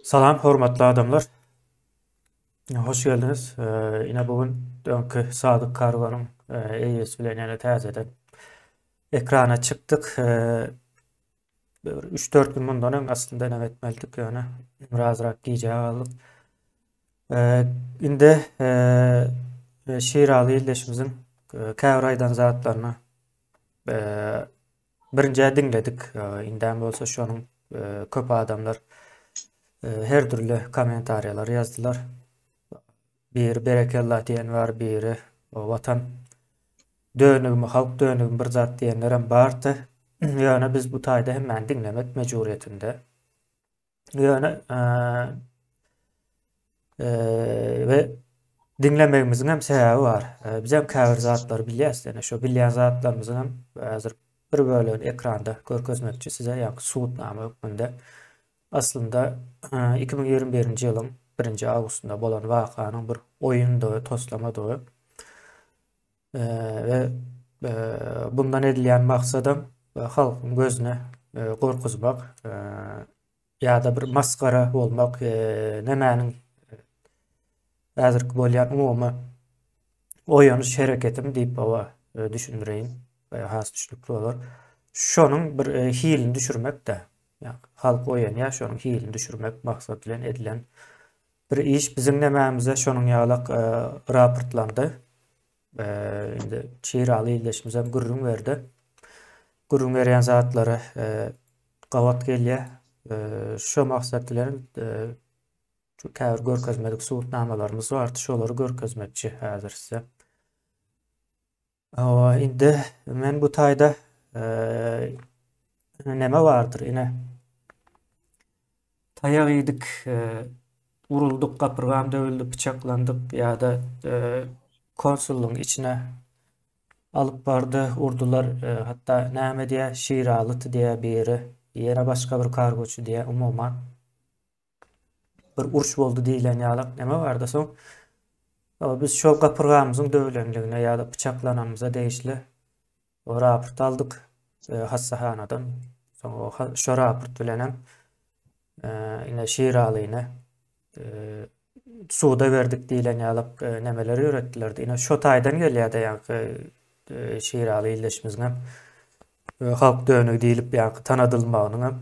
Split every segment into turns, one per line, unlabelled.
Salam, hormatly adamlar. Hoş geldiniz. Ine bugün dönkü Sadık Karvan'ın EYS bilen ýene täzeden ekrana çıktık. 3-4 gün bundan öň aslında ene etmeldik ýöne birazrak giýje aldyk. Inde Şiraly ýyldaşymyzyň käbir aýdan zatlaryny birinji diňledik. Indän bolsa şonuň köp adamlar her türlü komentariýalar ýazdylar. Bir berekellah diyen var, biri o vatan dönügümü, halk dönügümü bir zat diyenler bardy. Yani biz bu taýda hemen dinlemek mecburiyetinde. Yani ve dinlemegimizin hem sebäbi var. Biz hem käbir zatlar bilýäs, şo bilýän zatlarymyzyň hem häzir bir bölegi ekranda görkezmekçi size ýa-da suwutnama hökmünde. Aslında 2021-nji ýylyň 1-nji awgustunda bolan wakanyň bir oýun dogy, toslama dogy. Ve bundan edilýän maksadym halkyň gözüne gorkuzmak ýa-da bir maskara bolmak, nämäniň häzirki bolýan umumy oýanyş hereketim diýip bawa düşündireýin. Has düşnükli bolar. Şonuň bir hilini düşürmek-de. Yani halk oýanýar, şonuň hilini düşürmek maksat bilen edilen bir iş. Bizim nämämize şonuň ýaglak raportlandy. Indi Şiraly ýyldaşymyz hem gurrun berdi. Gurrun berýän zatlary gawat gelýär. Şo maksat bilen şu käbir görkezmedik suwutnamalarymız bardy. Şolary görkezmekçi häzir size. Indi men bu taýda näme bardyr ine? Taýak ýydyk, urulduk, gapyrgam döwüldi, bıçaklandyk ýa-da konsullugyň içine alyp bardy, urdular. Hatta näme diýe, Şiralyty diýe biri, ýene başga bir kargoçy diýe umuman bir uruş boldy diýilen ýaglak näme bardy. Soň biz şol gapyrgamyzyň döwülenligine ýa-da bıçaklananymyza değişli o raport aldyk hassahanadan. Soň şo raport bilenem ine Şiralyny suda verdik diýilen ýaglak nämeler öğretdiler. Ine şo taýdan gelýärdi ýa-da Şiraly ýyldaşymyzyň hem halk dönügi diýilip ýa-da tanadylmagynyň hem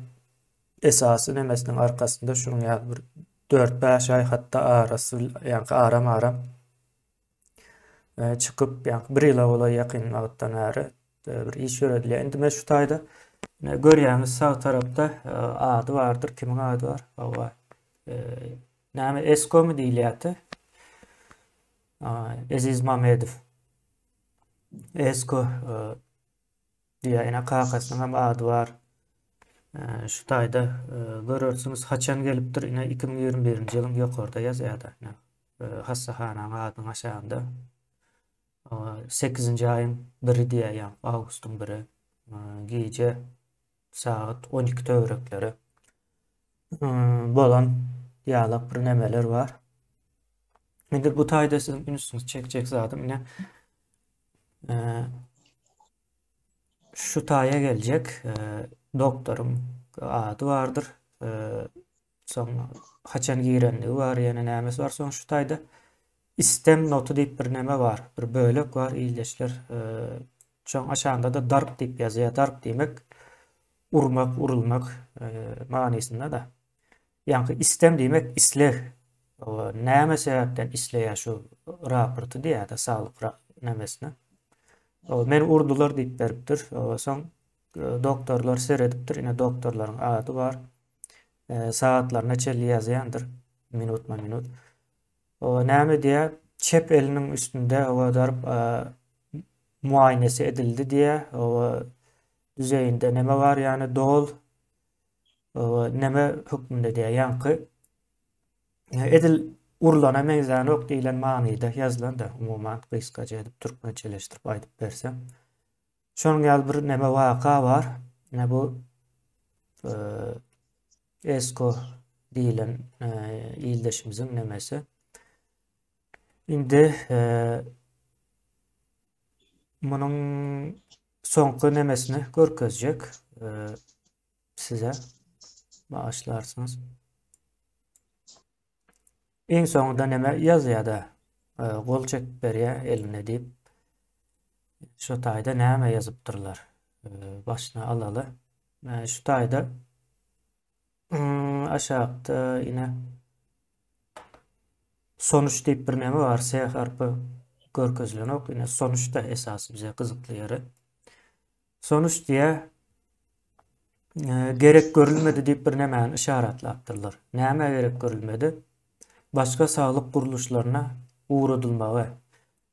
esasy nämesiniň arkasynda şunuň ýa-da bir 4-5 ay hatta arasy ýa-da aram çıkıp ýa-da bir ýyla bola ýakyn wagtdan bäri bir iş öğredilýär. Indi men şu taýda görýäňiz sağ tarapda ady bardyr. Kimiň ady bar? Hawa. Näme Esko mu diýilýärdi? Aziz Mamedow. Esko diýe ene kakasynyň hem ady bar. Şu taýda görürsüňiz haçan gelipdir ine 2021-nji ýylyň ýokarda ýazýardy. Hassahanyň adynyň aşagynda 8-nji aýyň 1-i diýýär, awgustyň 1-i. Gece saat 12 töwerekleri bolan ýaglak bir nämeler var. Indi bu taýda siz ünsüňiz çekjek zatym ine şu taýa geljek. Doktorum ady bardyr. Soň haçan girenligi bar, ýene nämesi bar. Soň şu taýda istem notu diýip bir näme bar. Bir bölek bar, ýyldaşlar. Şoň aşağında da darp diýip ýazýar. Darp diýmek urmak, urulmak manysynda da. Ýani istem diýmek isleg. Näme sebäpden isleýär şu raporty diýär da saglyk nämesine. Men urdular diýip beripdir. Soň doktorlar seredipdir. Ine doktorlaryň ady bar. Saatlar neçeli ýazýandyr. Minutma minut. Näme diýär? Çep eliniň üstünde o darp muayenesi edildi diye o düzeyinde näme var yani dol näme hükmünde diye yankı edil urlana mezanı ok diýilen manyda ýazylan da umuman gysgaça edip türkmençeleşdirip aýdyp bersem. Şonuň ýaly bir näme waka var. Ne bu Esko diýilen ýyldaşymyzyň nämesi. Indi munyň soňky nemesini görkezjek size bağışlarsınız. En sonunda neme yazıya da gol çekip berýär eline diýip şu taýda näme ýazypdyrlar. Başyna alaly. Şu taýda aşagda ine sonuç diýip bir näme bar. S harpy görkezlenok. Ine sonuçta esasy bize gyzykly ýeri. Sonuç diye gerek görülmedi diýip bir nämäni işaretlapdyrlar. Näme gerek görülmedi? Başka sağlık kuruluşlarına uğradılmağı.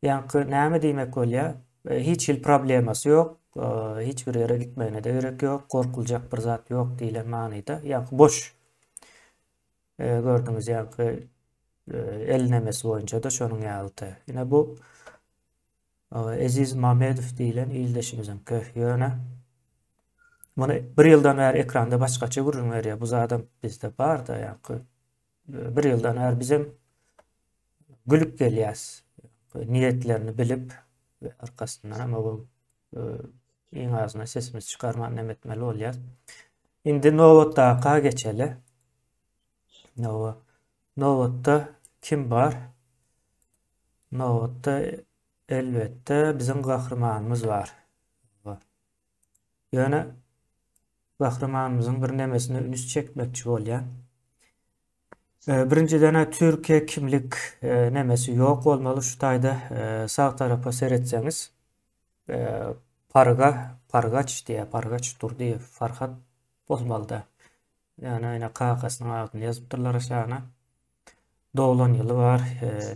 Yani näme diýmek bolýar? Hiç il probleması yok. Hiçbir yere gitmeyene de gerek yok. Korkulacak bir zat yok diýilen manyda. Yani boş. Gördüňiz ýa-ni elnemesi boýunça da şonuň ýalyty. Ine bu Aziz Mamedow diýilen ildeşimiziň ýöne. Bunu bir ýyldan bäri ekranda başgaça görünýär. Bu adam bizde bar da ýa-ni bir ýyldan bäri bizim gülüp gelýäs. Niyetlerini bilip ve arkasından ama bu en azından sesimiz çıkarman nemetmeli olýar. Indi Novot'ta geçeli. Novot'ta kim var? Novot'ta elbette bizim kahramanımız var. Yani kahramanımızın bir nemesine üns çekmekçi bolýar. Birinciden Türkiye kimlik nemesi yok olmalı. Şu taýda sağ tarafa seyretseňiz Pargaç diye, Pargaçdur diye Farhat bolmaly da. Yani ayna kagasynyň agyny ýazypdyrlar aşagyna. Doğulan ýyly var,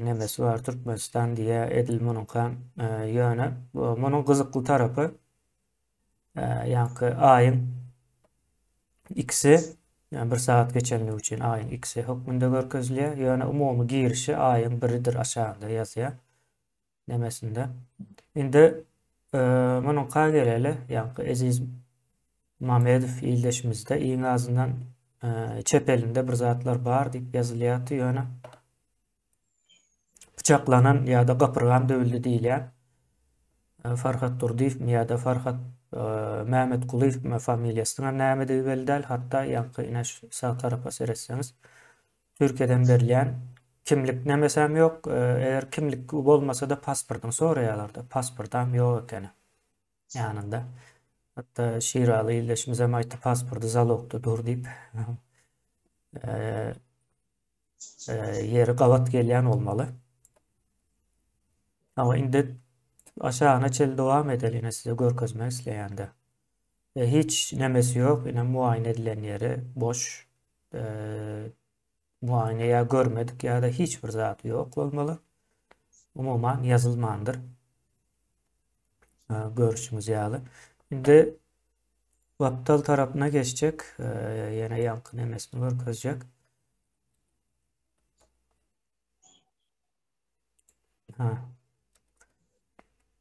nemesi var, Türkmenistan diye Edil Mununkan ýöne. Munuň gyzykly tarapy ýa-ni aýyň ikisi, yani bir saat geçenlik üçin aýyň ikisi hökmünde görkezilýär. Ýöne umumy girişi aýyň biridir aşağıda ýazýar nemesinde. Indi munuň geleli, ýa-ni Aziz Mamedow ildeşimizde iň azyndan çep elinde bir zatlar bar diýip ýazylýar ýöne. Bıçaklanan ýa-da gapyrgan döwüldi diýilýär. Farhat Durdiýew ýa-da Farhat Mehmet Kuliýew familiýasyna näme diýip beldäl. Hatta ýa-ni sağ tarafa seretseňiz Türkiýeden berilýän kimlik nemesem ýok. Eger kimlik bolmasa da pasportyň soraýarlar. Pasportam ýok ekeni ýanynda. Hatta Şiraly ildeşimize aýtdy pasporty zalogda dur diýip ýeri gawat gelýän bolmaly. Ama indi aşağına çel devam edelim size görkezmek isleýände. Hiç nemesi yok. Yine muayene edilen yeri boş. Muayene ya görmedik ya da hiçbir zat yok olmalı. Umuman yazılmandır. Görüşümüz ýaly. Şimdi Waptal tarafına geçecek. Yine yankı nemesini görkezecek.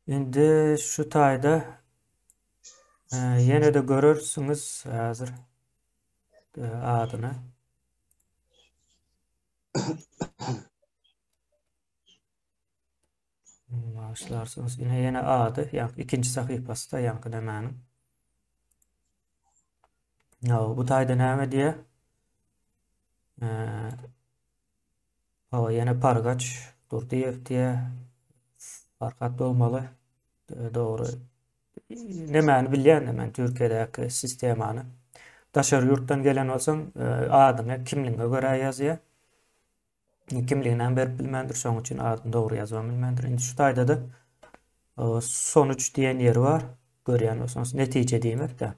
Şimdi şu taýda yine de görürsünüz hazır adyny. Başlarsınız. Yine adı. Yani ikinci sahypasy da yankı nemäniň. Bu taýda näme diye? Yine Pargaç Durdiýew diye Farhat bolmaly. Doğru. Nemäni bilýän men Türkiýedäki sistemany. Daşary ýurtdan gelen bolsaň adyny kimligiňe görä ýazýar. Kimliginden berip bilmendir. Şoň üçin adyny dogry ýazmam bilmendir. Indi şu taýda da sonuç diýen ýeri var. Görýän bolsaňyz netije diýmek de.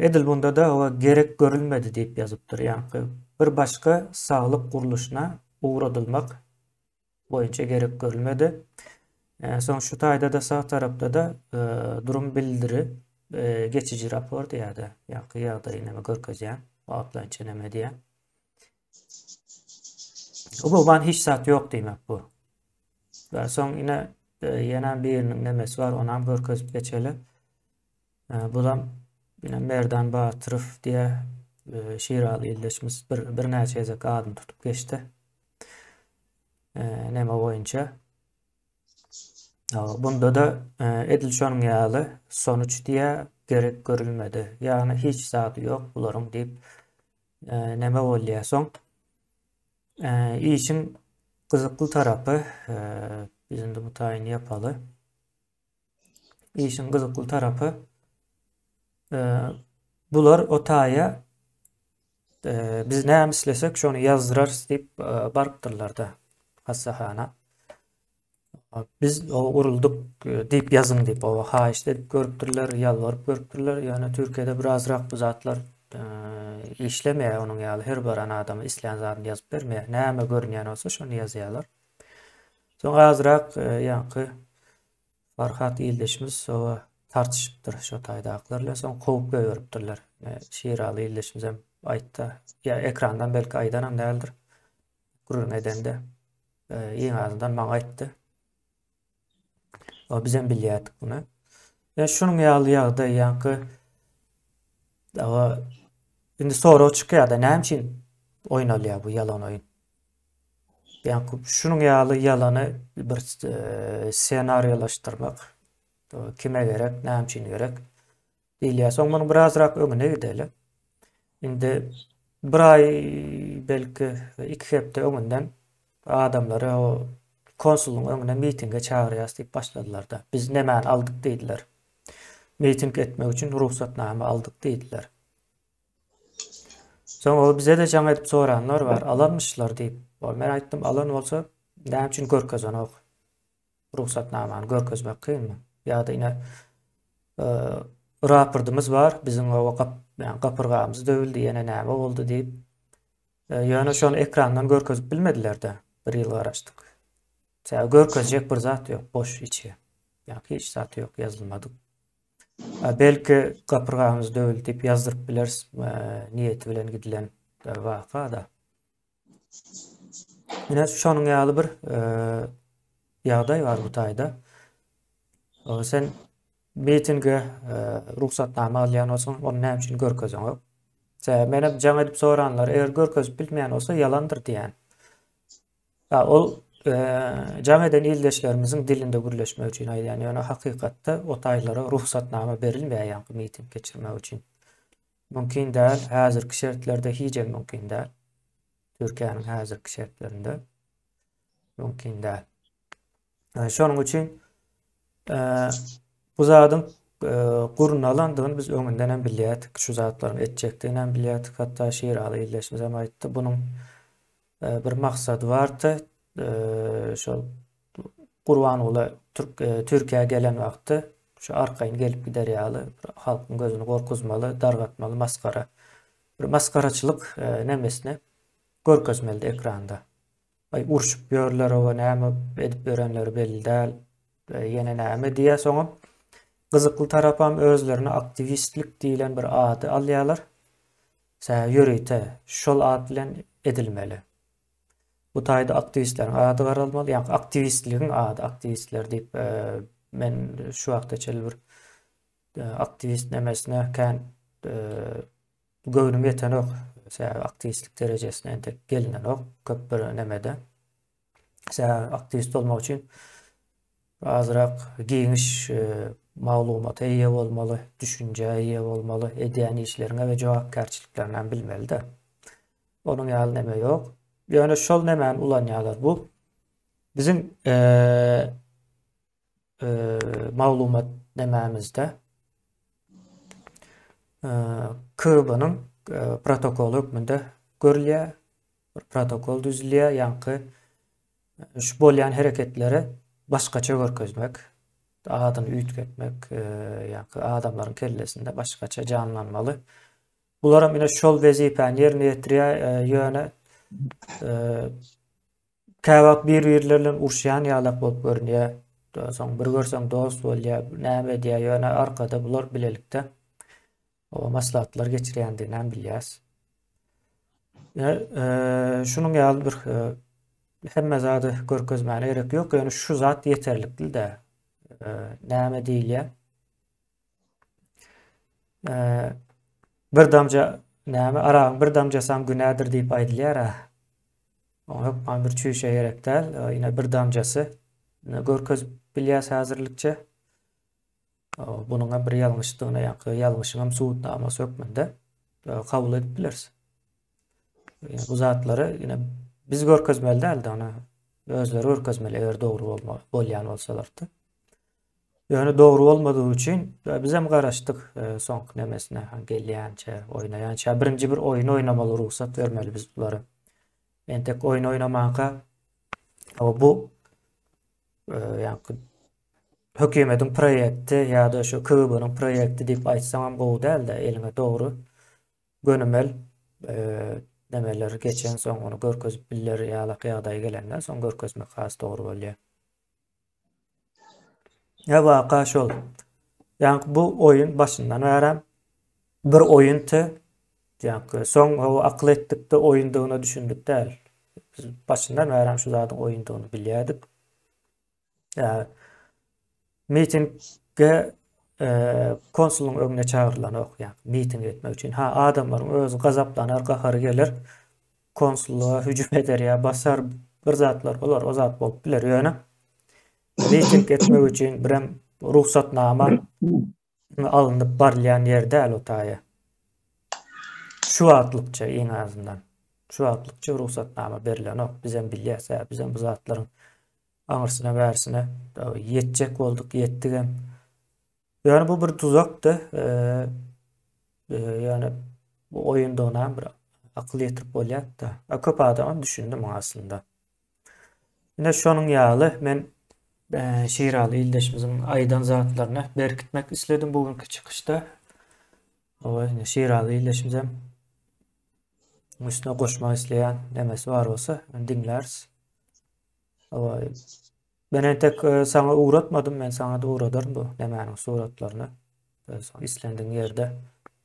Edil bunda da o gerek görülmedi diýip ýazypdyr. Ýani bir başka sağlık kuruluşuna uğradılmak boyunca gerek görülmedi. Son şu taýda da sağ tarapda da durum bildiri geçici rapor diýär. Ýa-ni ýagdaý näme görkezýän, atlançy näme diýär. Umuman hiç zat yok diýmek bu. Ve son yine ýene biriniň nemesi var, onam görkezip geçeli. Bulam yine Merdan Batyrow diye Şiraly ildeşimiz bir näçe ýazak adyny tutup geçti. Neme boyunca. Bunda da edil şonuň ýaly sonuç diye gerek görülmedi. Yani hiç zatı yok bularyň diýip neme bolýar soň. İşin kızıklı tarafı, bizim de bu tayini yapalı. İşin kızıklı tarafı, bular o taya biz ne mislesek şonu yazdırar deyip barıptırlar da hassahana. Biz o urulduk deyip yazın deyip o ha işte deyip görüptürler, yalvarıp görüptürler. Yani Türkiye'de birazrak bu zatlar işlemeye onun yalı her baran adamı isleyen zatını yazıp vermeye. Näme görünýän olsa şonu yazýarlar. Soň azrak yankı Farhat ildeşimiz o tartışıptır şu taýdaklarla. Soň kovup görüpdürler. Şiiraly ildeşimiz hem aýtda ya ekrandan belki aýdanam däldir. Gurur edende iň azyndan maňa aýtdy. O bizem bilýärdik bunu. Şunun ýaly ýagda yankı indi soraw çykýar-da näme üçin oýnalýar bu yalan oýun? Yankı şunun ýaly ýalany bir senariolaşdyrmak kime gerek, näme üçin gerek? Diýilýär. Soň muny birazrak öňüne gideli. Indi bir ay belki 2 hepde öňünden adamlary o konsulun öňüne mitinge çagyrýas diýip başladylar da. Biz nämäni aldyk diýdiler. Miting etmek üçin ruhsatname aldyk diýdiler. Soň o bize de jaň edip soranlar var. Alanmışlar diýip. Men aýtdym, alan bolsa näme üçin görkezanok? Ruhsatnamany görkezmek kynmy? Ýa-da ine raportymyz var. Bizim o gapyrgamyz döwüldi, ýene näme boldy diýip. Ýöne şonu ekrandan görkezip bilmediler de. Bir ýyl garaşdyk. Görkezjek bir zat ýok, boş içi. Ýa-ni hiç zat ýok, ýazylmady. Belki gapyrgamyz döwüldi diýip ýazdyryp bileriz. Niýeti bilen gidilen waka da. Ine şonun ýaly bir ýagdaý bar bu taýda. Sen mitinge ruhsatname alýan bolsaň, onu näme üçin görkeziňok? Mene jaň edip soranlar, eger görkezip bilmeýän bolsa ýalandyr diýen. Ol jaň eden ildeşlerimiziň dilinde gürleşmek üçin aýdýan, ýöne hakykatda o taýlara ruhsatname berilmeýän miting geçirmek üçin. Mümkin däl, häzirki şertlerde hiç mümkin däl. Türkiýanyň häzirki şertlerinde mümkin däl. Şonuň üçin bu zadyň gurnalandygyny biz öňünden hem bilýärdik, şu zatlaryň etjekdigini hem bilýärdik. Hatda şiiraly ildeşimiz hem aýtdy, bunyň bir maksady bardy. Şol Gurbanoğlu Türkiýe gelen wagty şu arkaýyn gelip giderýäli, halkyň gözüni gorkuzmaly, dargatmaly, maskara. Bir maskaraçylyk nemesine görkezmeli ekranda. Urşup ýörler, o näme edip berenleri belli däl, ýene näme diýe soňam gyzykly tarapam özlerini aktivistlik diýilen bir ady alýarlar. Ýöreýte şol ad bilen edilmeli. Bu taýda aktivistleriň ady garalmaly, ýa-ni aktivistligiň ady, aktivistler diýip men şu wagtça bir aktivist nemesine kän göwnüm ýetenok, aktivistlik derejesine entek gelinenok köp bir nemede. Aktivist olmak üçin azrak giňiş maglumat eýe bolmaly, düşünje eýe bolmaly, edýän işlerine we jogapkärçiliklerini bilmeli de. Onuň ýaly neme ýok. Ýöne şol nemäni ulanýarlar bu. Bizim maglumat nemämizde KB'nyň protokol hökmünde görülýär, protokol düzülýär, ýa-ni şu bolýan hereketleri başgaça görkezmek, adyny üýtgetmek, ýa-ni adamlaryň kellesinde başgaça canlanmaly. Bular hem şol wezipäni ýerine ýetirýär, ýöne käwak bir-birlerle urşýan ýalak bolup görünýär. Soň bir görseň dost bolýar, näme diýär, ýöne arkada bular bilelikde o maslahatlar geçirýändigini bilýäs. Şunun ýaly bir hemme zady görkezmäne gerek ýok, ýöne şu zat ýeterlikdi de. Näme diýilýär? Bir damja näme araň bir damjasam günädir diýip aýdylýar. Oňa bir çüýşe gerek däl, ýene bir damjasy görkezip bilýäs häzirlikçe. Bunuňa bir ýalňyşlygyna ýa-ni ýalňyşyňam subutnamasy hökmünde kabul edip bileriz. Bu zatlary ýene Biz görkezmeli däldi ona. Özleri görkezmeli eger dogry bolýan bolsalardy. Yani doğru olmadığı için biz hem garaşdyk soňky nemesine gelýänçe, oýnaýança. Birinji bir oyun oynamaly ruhsat vermeli biz bulara. Entek oyun oynamaka bu yani hökümetin proýekti ýa-da şu KGB'nin proýekti diýip aýtsaňam gowy däl-de eline dogry gönümel demeler geçen soň onu görkezip biller ýa-da ýagdaý gelenden soň görkezmek has dogry bolýar. Ya vaka şol. Yani bu oyun başından beri bir oyuntu. Yani son o akıl ettik de oyunduğunu düşündük değil. Biz başından beri şu zaten oyunduğunu biliyorduk. Yani mitinge konsulun önüne çağırılan yok. Yani miting etmek için. Ha adamların öz gazaplanır, kahır gelir. Konsulluğa hücum eder ya basar bir zatlar olur. O zat bolup bilir yani. Miting etmek için bir ruhsatnama alınıp barlayan yer değil o taya. Şu atlıkça en azından. Şu atlıkça ruhsatnama berilen o. Bizem bilyasa, bizem bu zatların anırsına versine yetecek olduk, yettik hem. Yani bu bir tuzaktı. Yani bu oyunda ona bir akıl yetirip olyak da. Köp adamı düşündüm aslında. Yine şonun yağlı men Şiiraly ildeşimizin aýdan zatlaryna berkitmek isledim bugünkü çıkışta. Oýa Şiiraly ildeşimizem üstüne goşmak isleýän nemesi bar bolsa dinleriz. Oýa ben entek sana uğratmadım, men sana da uğradarım bu nemäniň suratlaryny. İslendiň ýerde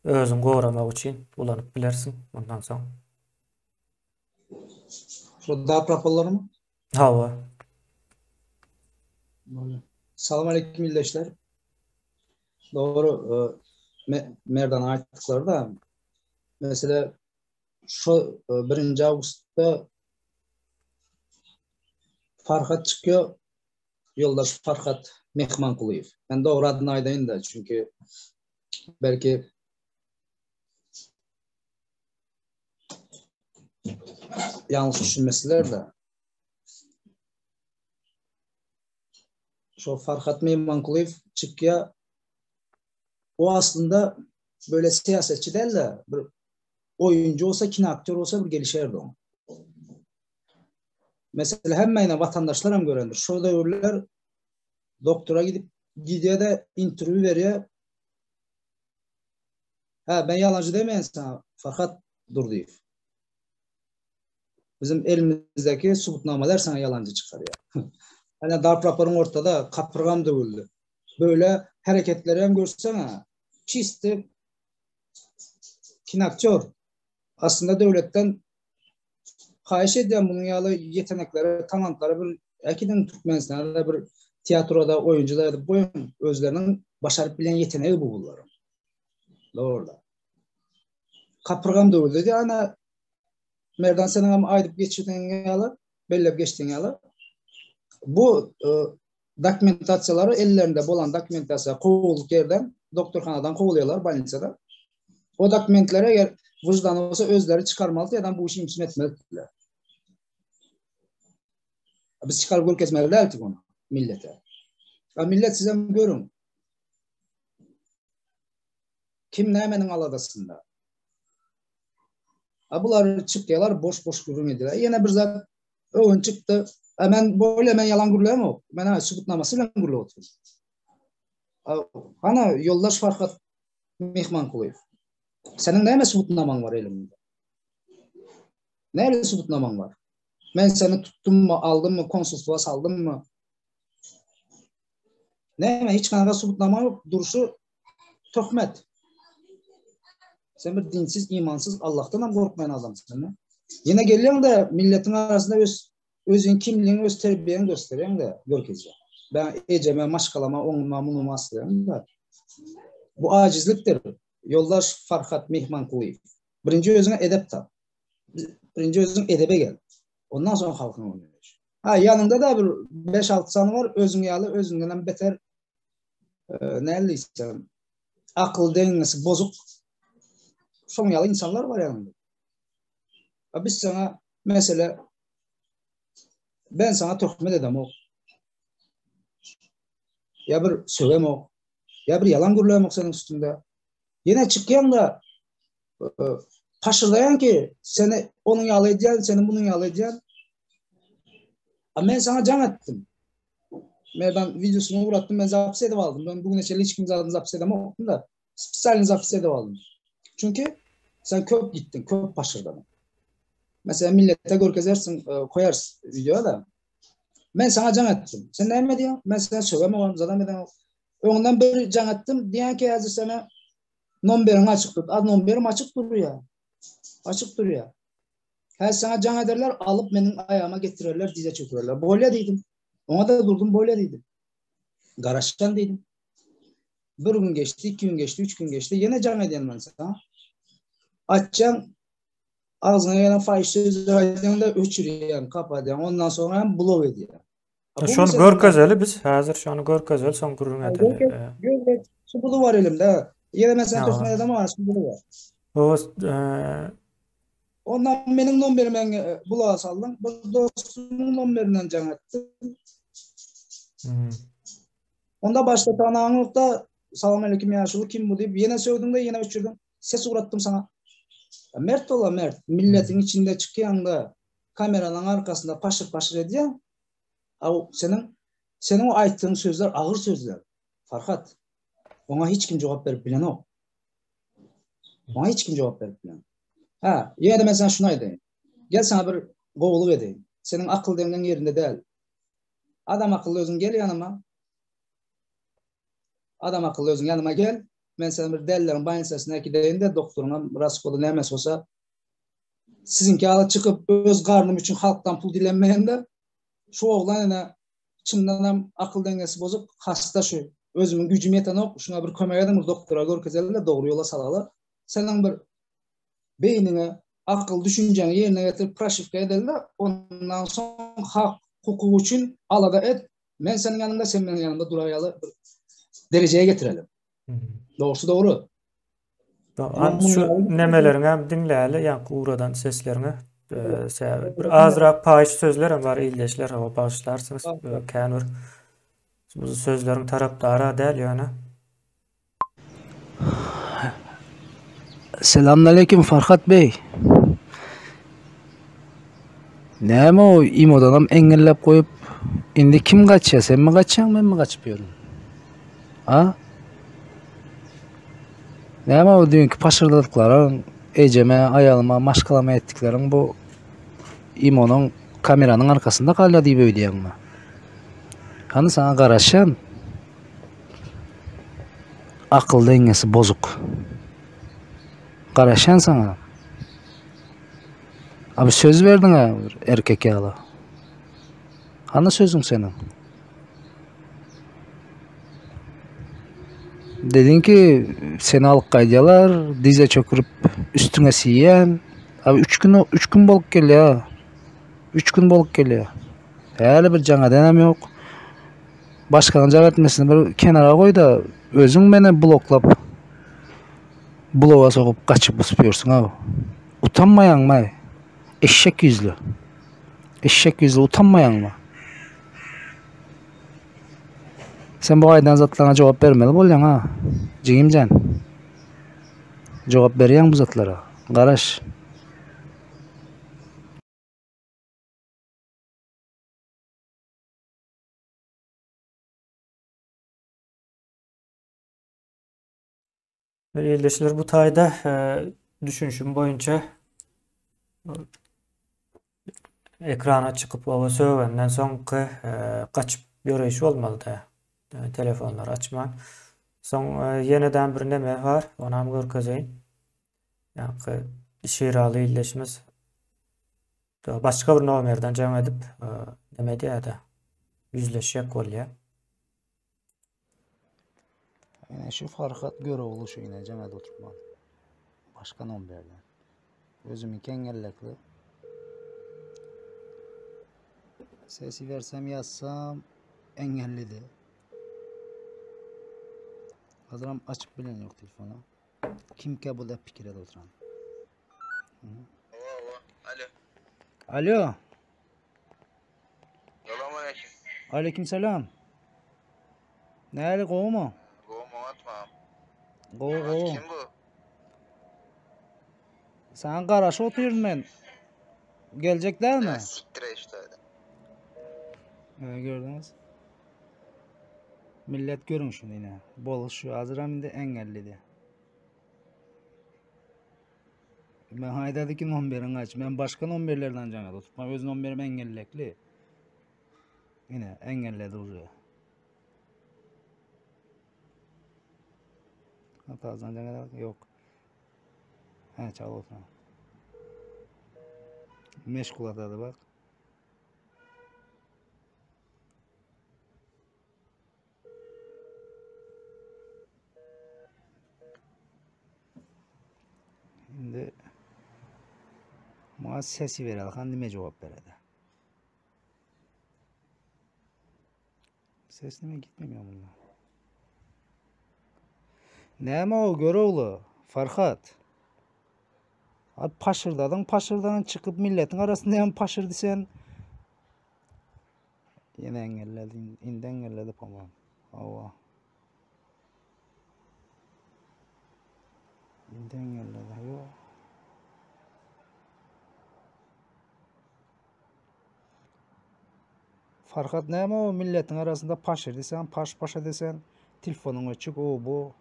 özüň goramak üçin ulanyp bilersin bundan soň.
Şu da prapalar mı?
Hawa.
Salam aleyküm ildeşler. Doğru Merdan aytdıkları da mesela şu 1 Awgustda Farhat çıkıyor. Yoldaş Farhat Mehmankuliyev. Ben doğru adını aydayın da çünkü belki yanlış düşünmesiler de. Şu Farhat Mehmankuliyev çıkıyor. O aslında böyle siyasetçi değil de bir oyuncu olsa, kino aktör olsa bir gelişerdi o. Mesela hemen vatandaşlar hem görendir. Şurada öğürler doktora gidip gidiyor da interview veriyor. Ha ben yalancı demeyen sana Farhat dur deyip. Bizim elimizdeki subutnamalar sana yalancı çıkarıyor. Hani darp raporun ortada kapırgam dövüldü. Böyle hareketleri hem görsene pisti kinaktör. Aslında devletten kahiş ediyorum bunun yağlı yetenekleri, talantları bir ekiden Türkmenistan'da bir tiyatroda, oyuncularda bu özlerinin başarıp bilen yeteneği bu bunların. Doğru da. Kapırgam dövüldü diye ana Merdan senin ama aydıp geçirdiğin yağlı, bellep geçtiğin yağlı. Bu dokumentasyyaları ellerinde olan dokumentasya kovulduk yerden, doktorxanadan kovuluyorlar, balnisadan. O dokumentlere eğer vicdan olsa özleri çıkarmalı ya da bu işin için etmelidirler. Biz çıkarıp gol kesmeli değildik onu millete. Ya millet size görün. Kim nemenin aladasında? Bunlar çıktılar boş boş görünmediler. Yine bir zat oyun çıktı. Ben böyle ben yalan gürlüyorum o. Ben subutnamasıyla gürlü oturuyorum. Ana yoldaş Farhat Mehmankuliyev. Senin neyme subutnaman var elimde? Neyle subutnaman var? Ben seni tuttum mu, aldım mı, konsulluğa saldım mı? Neyme hiç kanaka subutnaman duruşu töhmet. Sen bir dinsiz, imansız, Allah'tan korkmayan adamsın. Ne? Yine geliyorsun da milletin arasında özün kimliğini, öz terbiyeni gösteriyorsun da görkezeceğim. Ben eceme, maşkalama, onuma, munuma asılıyorum da. Bu acizliktir. Yoldaş Farhat Mehmankuliyev. Birinci özüne edep tap. Birinci özün edebe gel. Ondan sonra halkın oynuyor. Ha yanında da bir 5-6 sanı var. Özün yağlı, özünden beter neredeyse akıl dengesi bozuk son yağlı insanlar var yanında. Biz sana mesela ben sana töhmet edem o. Ya bir sövem o. Ya bir yalan gürlem o senin üstünde. Yine çıkyan da e, paşırdayan ki seni onun yağlayacaksın, senin bunun yağlayacaksın. Ama ben sana can ettim. Ben videosunu uğrattım, ben zapis edip aldım. Ben bugün içeri hiç kimse adını zapis edemem da spesialini zapis edip aldım. Çünkü sen köp gittin, köp paşırdın. Mesela millete görkezersin, koyarsın videoya da. Ben sana can ettim. Sen ne emedin? Ben sana söylemem, zaten ben ondan bir can ettim. Diyen ki yazı sana nomberin açık tut. Ad nomberim açık duruyor. Açık duruyor. Her sana can ederler, alıp benim ayağıma getirirler, dize çökürler. Böyle dedim. Ona da durdum, böyle dedim. Garaştan dedim. Bir gün geçti, 2 gün geçti, 3 gün geçti. Yine can edeyim ben sana. Açacaksın, ağzına gelen fahiş sözlerden de öçürüyorsun, kapatıyorsun. Ondan sonra hem blok ediyorsun. Bu mu
Şonu
senin
görkezeli biz hazır şonu görkezeli son gurrun eteli.
Gölge su bulu var elimde. Yine mesela
Ya,
tökmede de var, su bulu var.
o
Ondan benim nomberimi ben buluğa saldım. Bu dostumun nomberinden can ettim. Onda başta tanağınlıkta salam aleyküm yaşlı kim bu deyip yine söyledim de yine uçurdum. Ses uğrattım sana. Ya Mert ola Mert. Milletin içinde çıkıyorsun da kameranın arkasında paşır paşır ediyorsun. Senin o ayttığın sözler ağır sözler. Farhat. Ona hiç kim cevap verip bilen o. Ona hiç kim cevap verip bilen. Ha, yine de ben sana şuna edeyim. Gel sana bir kovulu edeyim. Senin akıl denilen yerinde değil. Adam akıllı özün gel yanıma. Adam akıllı özün yanıma gel. Ben sana bir delilerin bayınsasına gideyim de doktoruna raskolu neymes olsa sizinki alıp çıkıp öz karnım için halktan pul dilenmeyen de şu oğlan yine çımdan akıl dengesi bozuk hasta şu. Özümün gücüm yeten ok. Şuna bir kömek edin doktora görkezelerle doğru yola salalı. Senin bir beynine akıl düşünceni yerine getirip praşifka edelim de ondan sonra hak hukuku için alada et. Ben senin yanında sen benim yanımda durayalı dereceye getirelim. Doğrusu doğru. Ama bunun
şu
yolu
nemelerini hem dinleyeli yani uğradan seslerini bir azırak payış sözler var iyileşler o bağışlarsınız Kenur bu sözlerin taraftarı değil yani.
Selamünaleyküm Farhat Bey. Ne mi o İmo'dan engellep koyup indi kim kaçıyor? Sen mi kaçacaksın ben mi kaçıyorum? Ha? Ne mi o dünkü paşırdadıkların Eceme, ayağıma, maşkalama ettiklerin bu İmo'nun kameranın arkasında kalya diye böyle mi? Hani sana karışan akıl dengesi bozuk. Karışan sana. Abi söz verdin ha erkek yağla. Hani sözün senin? Dedin ki seni alıp kaydiyalar, dize çökürüp üstüne siyen. Abi 3 gün bolup geliyor. 3 gün bolup geliyor. Hele bir cana denem yok. Başkanın cevap etmesini bir kenara koy da özün beni bloklap bloğa sokup kaçıp uspıyorsun abi. Utanmayan mı? Eşek yüzlü. Eşek yüzlü utanmayan mı? Sen bu aydan zatlarına cevap vermeli bolyan ha. Cigimcan. Cevap veriyen bu zatlara. Karaş.
İyileşler bu tayda düşünüşüm boyunca ekrana çıkıp o sövenden sonra kaçıp yürüyüş olmalı da telefonlar açman. Son yeniden bir neme var. Onu hem görkezeyim. Yani şiiralı iyileşimiz. Başka bir nomerden cem edip demedi ya da yüzleşecek oluyor.
Yani şu Farhat göre oluşu yine cemede oturtmalı. Başka nomberden. Özümü engellekli. Sesi versem yazsam engelledi. Hazıram açıp bilen yok telefonu. Kim ki bu da fikirde oturan. Alo. Alo. Aleykümselam. Näli goýma?
Goğum atmam.
Go.
Kim bu?
Sen garaşa oturýarym men. Geljeklermi?
Ya siktir işte.
Gördünüz. Millet görün şunu yine. Boluşu azıram indi engellidi. Ben haydadyky nomberini aç. Men başka nomberlerden jaňa tutmam. Öz nomberim engellekli. Yine engelledi uzu. Hatazdan jaňa yok. He çal otur. Meşgul atadı bak. Şimdi muaz sesi verelim. Nime cevap beredi. Ses nime gitmiyor bunlar. Näme o göreğli? Farhat. Abi paşırdan çıkıp milletin arasında hem paşırdı sen. Yine engelledi. İndi engelledi pamam. Hava. İndi engelledi. Yok. Farhat näme o milletin arasında paşır desen, paşa desen, telefonun açık o bu.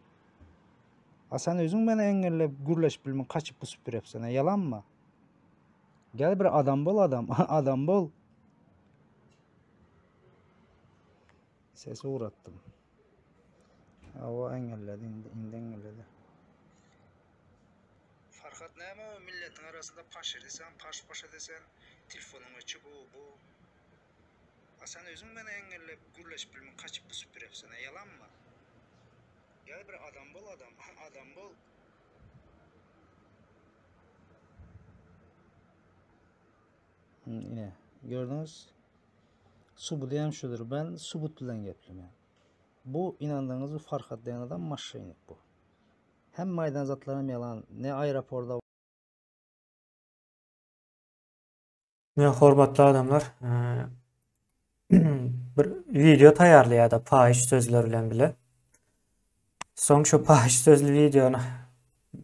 A sen özün beni engellep gürleş bilmin kaçıp bu süpürep sana yalan mı? Gel bir adam bol adam, adam bol. Sesi uğrattım. Hava engelledi, indi engelledi. Farhat näme o milletin arasında paşır desen, paşa desen, telefonun açık o bu. A sen özün beni engellep gürleş bilmin kaçıp bu süpürep sana yalan mı? Gel bir adam bol adam, adam bol. Yine gördünüz. Subut diýen şudur. Ben subut bilen geplemem. Bu inandığınız Farhat diýen adam maşynik bu. Hem maýdan zatlarym yalan, ne aeroportda.
Men hormatly adamlar, bir video taýýarlaýarda paýyş sözler bilen bile. Soň şu paýyş sözli videonu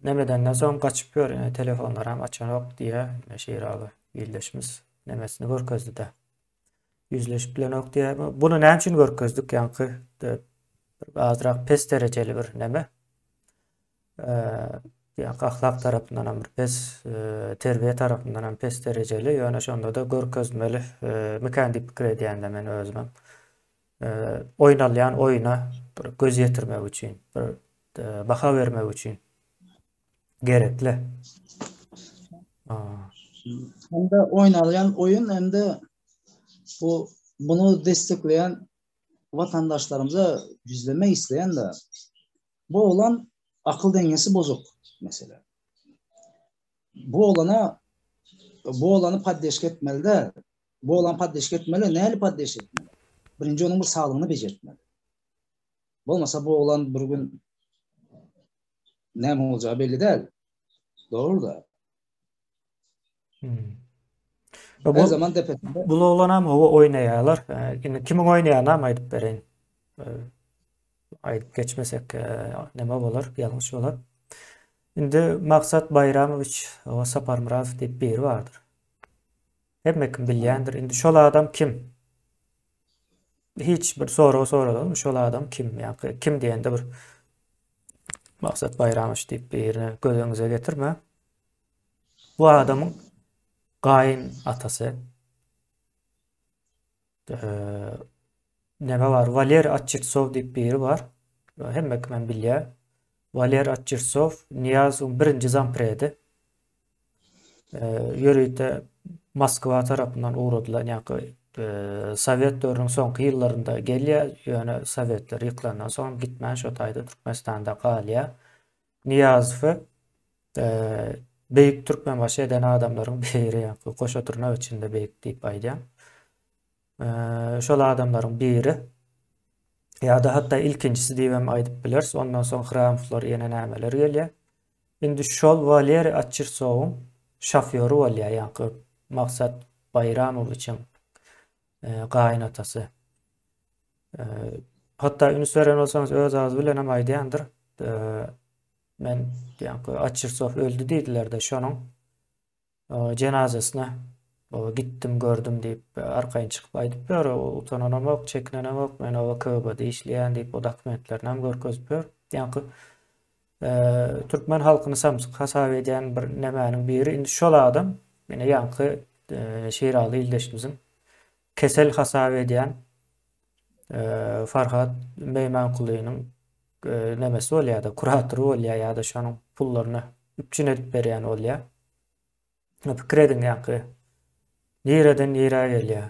nemeden soň gaçyp ýör, telefonlar hem açan ok diýe şeýraly ýyldaşymyz nemesini görkezdi-de. Yüzleşip bilen ok diýe. Bunu näme üçin görkezdik? Ýa-ni azrak pes dereceli bir neme. Yani ahlak tarafından hem pes, terbiye tarafından hem pes dereceli. Yani şonda da görkezmeli mekanik pikir edýän-de men özüm. Oýnalýan oýuna bir göz ýetirmek üçin, bir baha vermek üçin gerekli.
Hem de oynalayan oyun hem de bunu destekleyen vatandaşlarımıza yüzlemek isteyen de bu olan akıl dengesi bozuk mesela. Bu olanı paddeşik etmeli de bu olan paddeşik etmeli. Neyli paddeşik etmeli? Birinci onun bir sağlığını becertmeli. Olmasa bu olan bir gün ne olacağı belli değil. Doğru da. Her zaman tepesinde.
Bu olanam o oynaýarlar. Kimin oýnaýanyna aýdyp bereň. Aýdyp geçmesek neme bolar, ýalňyş bolar. Indi Maksat Bayramoviç o Saparmurazow diýip biri bardyr. Hemmekim bilýändir. Indi şol adam kim? Hiç bir soradan şol adam kim? Yani kim diýende bir Maksat Bayramoviç diýip birini gözüňize getirme. Bu adamın gaýyn atasy neme var? Valeri Atchirtsov diýip biri var. Hemmekim men bilýär. Valeri Atchirtsov Niyazowyň birinji zampredi. Ýöreýde Moskwa tarapyndan uğradylar. Yani Sovet döwrüniň soňky ýyllarynda gelýär. Ýöne Sovetler ýyklandan soň gitmän şo taýda Türkmenistanda galýar. Niyazowy beýik türkmen başy eden adamlaryň biri, ýa-ni Koşa Turnaw içinde beýik diýip aýdýan. Şol adamlaryň biri ýa-da hatda ilkinçisi diýip aýdyp bilersiz. Ondan soň Hramovlar ýene nämeler gelýär. Indi şol Valeri Atchirtsowyň şofýory bolýar, ýa-ni Maksat Bayramowiçiň gaýyn atasy. E, Hatta üns veren olsanız öz ağzı bilen hem aýdýandyr. E, Men ýa-ni Açırsov öldü diýdiler de şonuň cenazesine gittim gördüm diýip arkaýyn çykyp aýdyp ber. Utananamok, çekinenamok, men o KGB'de işleýän diýip o dokumentlerini hem görkezip ber. Ýa-ni Türkmen halkyny samsyk hasap edýän bir nemäniň biri indi şol adam mene ýa-ni Şeýraly ildeşimiziň kesel hasap edýän Farhat Meýmankulynyň nemesi bolýar-da, kuratory bolýar ýa-da şonuň pullaryny üpçün edip berýän bolýar. Pikir edin ýa-ni nereden nereye gelýär.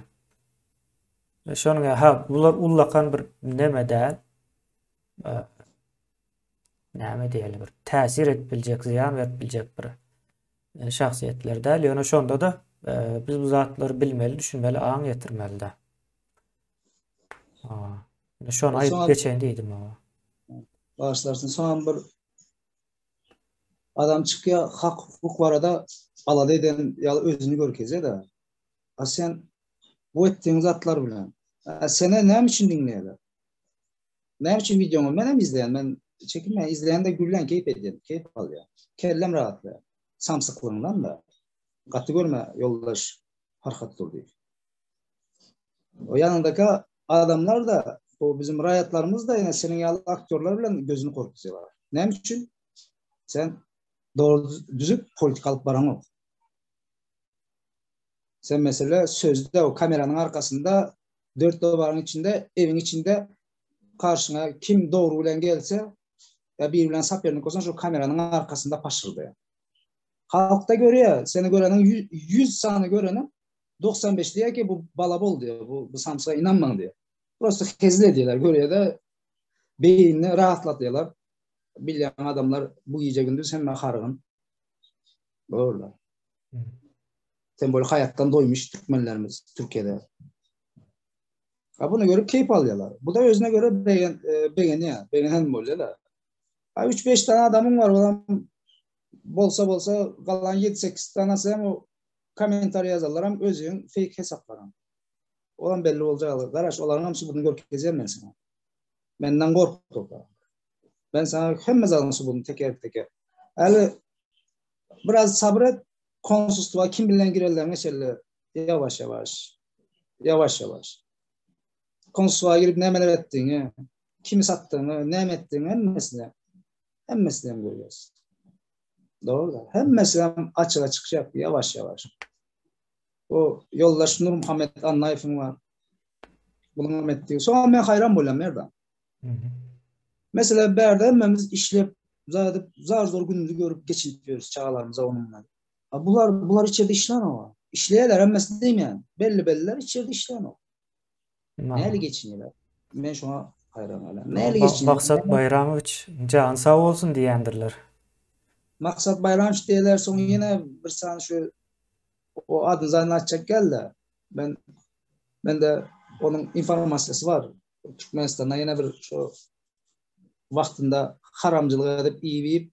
Şonuň bular ullakan bir neme däl. Näme diýeli bir täsir etbiljek, ziýan berbiljek bir şahsiýetler däl. Ýöne şonda da biz bu zatlary bilmeli, düşünmeli, aň getirmeli de. Şonu aýyp geçen diýdim ama.
Başlarsın. Sonra bir adam çıkıyor, hak hukuk var da alada eden ya özünü görkeze de. Sen bu ettiğin zatlar bilen. Sene ne için dinleyeler? Ne için videomu? Ben hem izleyen, ben çekinme, izleyen de gülen keyif ediyor, keyif alıyor. Kellem rahatlıyor. Samsıklığından da. Katı görme yoldaş Farhat dur diyor. O yanındaki adamlar da o bizim rayatlarımız da yine senin yalı aktörler bile gözünü korkutuyorlar. Ne için? Sen doğru düzük politikalık baran yok. Sen mesela sözde o kameranın arkasında dört duvarın içinde, evin içinde karşına kim doğru bilen gelse ya bir bilen sap yerine koysan şu kameranın arkasında paşırdı ya. Halk da görüyor. Seni görenin 100 tane görenin 95 diyor ki bu balabol diyor. Bu samsa inanmayın diyor. Burası hezle diyorlar. Görüyor da beynini rahatlatıyorlar. Bilen adamlar bu gece gündüz hemen hargın. Doğrular. Sen böyle hayattan doymuş Türkmenlerimiz Türkiye'de. Bunu görüp keyif alıyorlar. Bu da özüne göre beğeniyor. Beğenen böyle de. 3-5 tane adamım var. Olan bolsa kalan 7-8 tanesi hem o komentar yazarlar hem özün fake hesaplarım. Olan belli olacak. Kardeş onların hepsi bunu görkezeyim ben sana. Benden korktu. Ben sana hem zamansı bunu teker teker. Yani biraz sabret. Konsusluğa kim bilen girerler mesela yavaş yavaş. Konsusluğa girip nemeler ettiğini, kimi sattığını, ne ettiğini hemmesinden görüyoruz. Doğru da. Hemmesinden açığa çıkış yaptı yavaş. O yoldaş Nur Muhammed Annayf'ın var. Bunun ettiği. Sonra ben hayran bolam nereden? Mesela berde hemmemiz işlep zar zor günümüzü görüp geçiniyoruz çağlarımıza onunla. Bunlar içeride işleyen o. İşleyeler emmesi değil mi yani? Belliler içeride işleyen o. Neyle geçiniyorlar? Ben şuna hayran hala. Neyle geçiniyorlar?
Maksat Bayramoviç can sağ olsun diyendirler.
Maksat Bayramoviç diyorlar sonra yine bir saniye şu o adını zaten açacak gel de ben de onun informasyası var. Türkmenistan'da yine bir şu vaktinde haramcılık edip iyi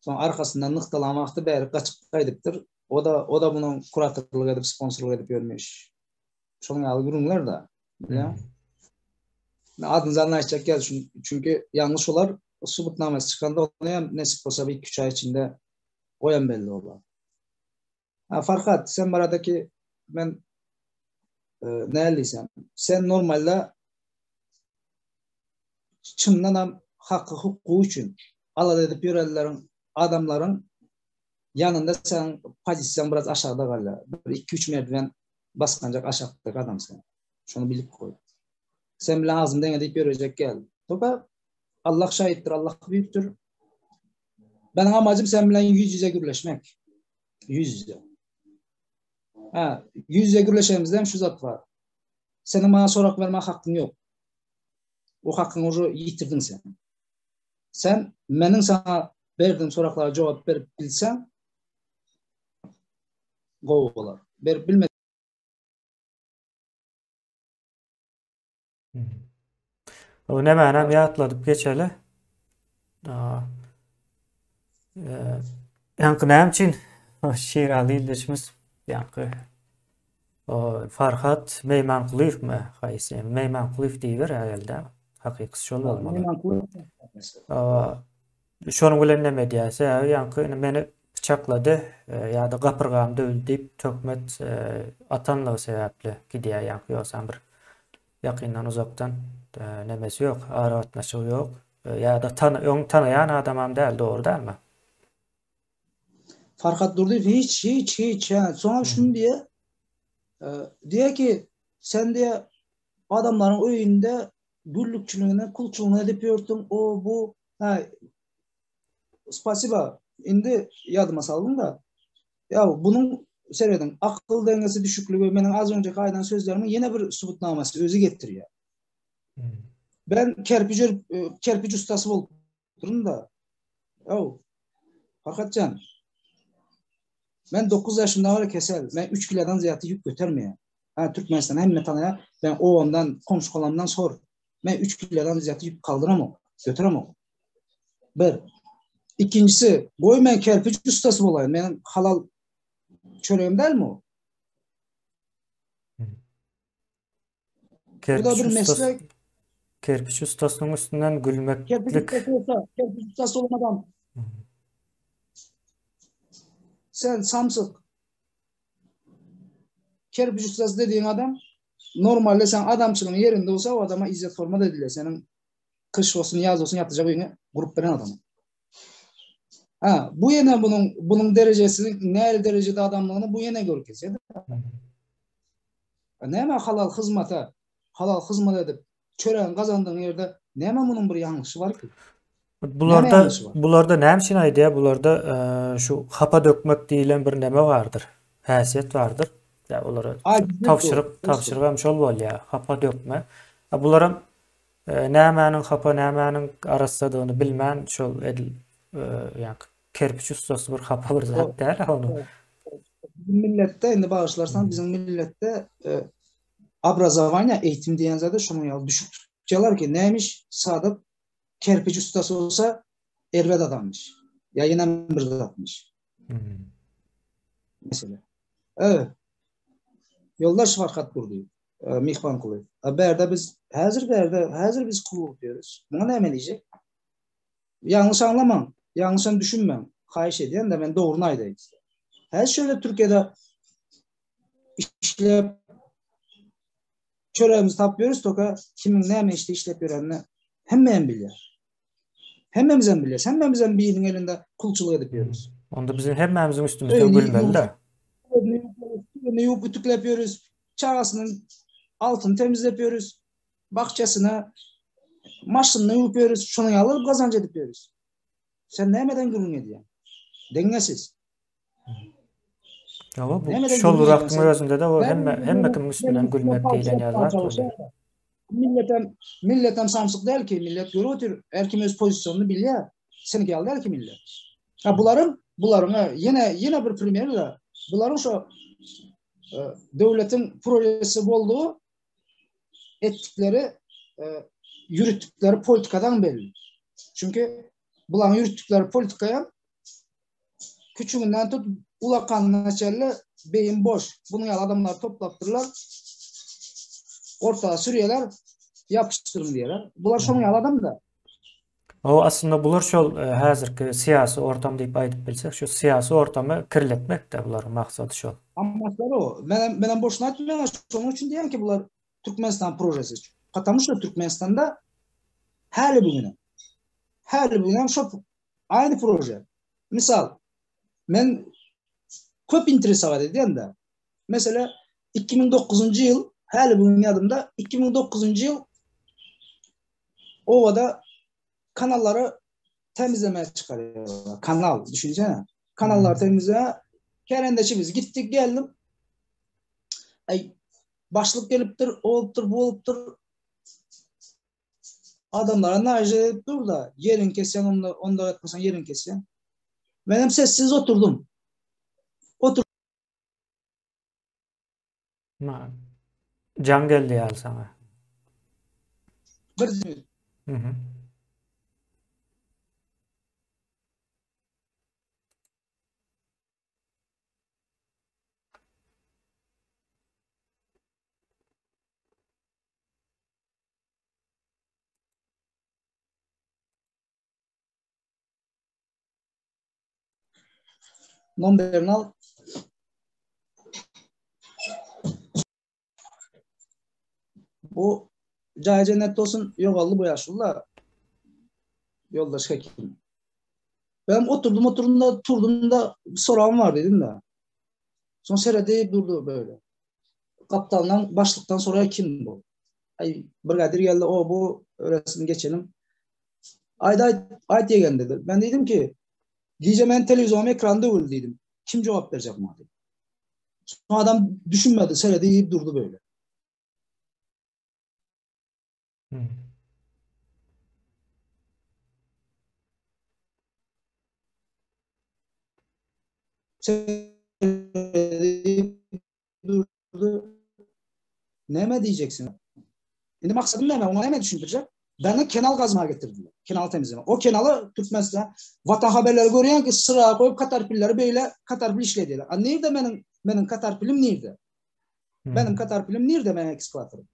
sonra arkasından nıhtalamakta beri kaçıp kaydıptır. O da bunun kuratörlük edip sponsorluk edip görmüş. Şunun alı ürünler de. Adını zaten açacak gel çünkü yanlış olar. Subutnamesi çıkanda onu nesip olsa bir 2-3 ay içinde o yan belli olur. Farkat sen buradaki ben neredeysem sen normalde çınlanan hakkı hukuku için alad edip yörellerin adamların yanında sen pozisyon biraz aşağıda kalıyor. 2-3 merdiven baskancak aşağıdaki adam sen. Şunu bilip koy. Sen bile ağzımdan edip görecek gel. Topa Allah şahittir, Allah büyüktür. Benim amacım sen bile yüz yüze gürleşmek. Yüz yüze. Yüz yüze gürleşemizde şu zat var. Senin bana sorak verme hakkın yok. O hakkını yitirdin sen. Sen benim sana verdiğim soraklara cevap verip bilsen gov olar. Bilmedin.
O ne menem yatladıp geçeli. Yankı näme için Şeýraly ildeşimiz yankı O Farhat Meymankuliyev mi? Haýsy? Meymankuliyew diýber ýelde. Hakykysy şol bolmaly. O şonuň bilen näme diýäse, ýanky meni bıçaklady ýa-da gapyrgam döwüldü diýip tökmet atanlygy sebäpli gidýär ýanky ýoksa bir ýakyndan uzakdan nemesi ýok, aragatnaşygy ýok. Ýa-da tanaýan adamam däl, dogry dälmi?
Farhat Durdiýew hiç. Sonra şunu diye diye ki sen diye adamların öýünde güllükçülüğüne, kulçuluğuna edip ýörtüň. O bu spasiba. Indi yadıma saldım da. Ya bunun seyredin. Akıl dengesi düşüklüğü benim az önce aydan sözlerimin yine bir subutnaması özü getiriyor. Ben kerpiç ustası oldum da. Ya Farhatcan, ben 9 yaşımda var kesel. Ben 3 kilodan ziyade yük götürmeye. Türkmenistan hem tanıya ben ovamdan, komşu kolamdan sor. Ben 3 kilodan ziyade yük kaldıramam, götüremem. Bir. İkincisi, boy ben kerpiç ustası olayım. Benim halal çöreğim değil mi o? Bu da bir meslek.
Kerpiç ustasının üstünden gülmeklik.
Kerpiç ustası olmadan sen samsık kerpiç ustası dediğin adam normalde sen adamçılığın yerinde olsa o adama izzet forma edilir. Senin kış olsun yaz olsun yatacak oyunu grup veren adamı. Bu yine bunun derecesi ne derecede adamlığını bu yine görkez. Neme halal hizmet edip çöreğin kazandığın yerde neme bunun bir yanlışı var ki?
Bularda näme için aýdy? Bularda şu hapa dökmek diýilen bir neme vardır. Häsiýet vardır. Ya olara tapşyrygam şol bolýar. Hapa dökme. Bularam nämäniň hapa nämäniň arasadygyny bilmän şol edil ýa kerpiç ustasy bir hapa bir zat däl onu.
Millette indi bağışlarsan bizim millette obrazovание eğitim diýen zada şunu ýaly düşük tutjalar ki nämiş sadık kerpiç ustası olsa ervet adammış. Ya yine bir zatmış. Mesela. Evet. Yoldaş Farhat Durdiýew. Mihmankuliyew. Berde biz hazır biz kulu diyoruz. Buna ne emeleyecek? Yanlış anlamam. Yanlışan düşünmem. Haýyş edýän de ben dogruny aýdaýyn. Şöyle Türkiye'de işlep çöreğimizi tapıyoruz toka kimin näme işte işlep ýörenini hemmeň bilýär. Hemmemizden bilýär. Hemmemizden biriniň elinde kulçuluk edip ýörüz.
Onda bizim hemmemizin üstümizden gülmeli-de.
Ne ýuwup ütüklep ýörüz. Çağasının altını temizlep ýörüz. Bahçesine maşynyny ýuwup ýörüz. Şunu alyp gazanç edip ýörüz. Sen nämeden gülüň edýän? Dengesiz.
Ya bu şol wagtyň özünde de o hemme kim üstünden gülmek diýilen ýazar.
Milletem samsyk däl ki, millet görüyor, her kim öz pozisyonunu bilýär. Seni geldi ki millet. Buların yine bir premier de buların şu devletin projesi bolduğu ettikleri yürüttükleri politikadan belli. Çünkü buların yürüttükleri politikaya küçüğünden tut ulakanına çelle beyin boş. Bunu yal adamlar toplattırlar. Ortağa sürüyorlar. Yapıştırın diyorlar. Bular şonu yal adam da.
O aslında bular şol häzirki siyasi ortam diýip aýdyp bilsek, şu siyasi ortamy kirletmek de buların maksady şol.
Amaçları o. Menen boşuna aýtmaýan, şonuň üçin diýen ki bular Türkmenistan projesi. Потому что Türkmenistan'da her bugüne şu aynı proje. Misal men köp interesa var edýän de. Mesela 2009 yıl her bugün ýadymda 2009 yıl ovada kanalları temizlemeye çıkarıyorlar. Kanal düşünsene. Kanallar temizlemeye. Kerendeçi biz gittik geldim. Başlık geliptir, oluptur, bu oluptur. Adamlara naci edip dur da yerin kesyen, onda etmesen yerin kesyen. Benim sessiz oturdum.
Can geldi ýaly sana.
Bir Nomberini al. Bu Cahil cennet olsun yogallı bu yaşlılar. Yoldaş hekim. Ben oturdum da soran var dedim de. Son seyredip durdu böyle. Kaptandan başlıktan sonra kim bu? Ay brigadir geldi o bu öylesini geçelim. Ayda diye geldi dedi. Ben dedim ki diyeceğim ben televizyon ekranda öldü dedim. Kim cevap verecek bana dedim. Sonra adam düşünmedi seyredip durdu böyle.
Hmm.
Seyredip durdu. Ne mi diyeceksin? Şimdi maksadım ne? Ona ne düşündürecek? Beni kenal kazmaya getirdiler. Kenal temizleme. O kenalı Türkmenistan vatan haberleri görüyen ki sıraya koyup Katarpilleri böyle Katarpil işlediler. Nerede benim Katarpilim nerede? Benim Katarpilim nerede benim ekskavatörüm?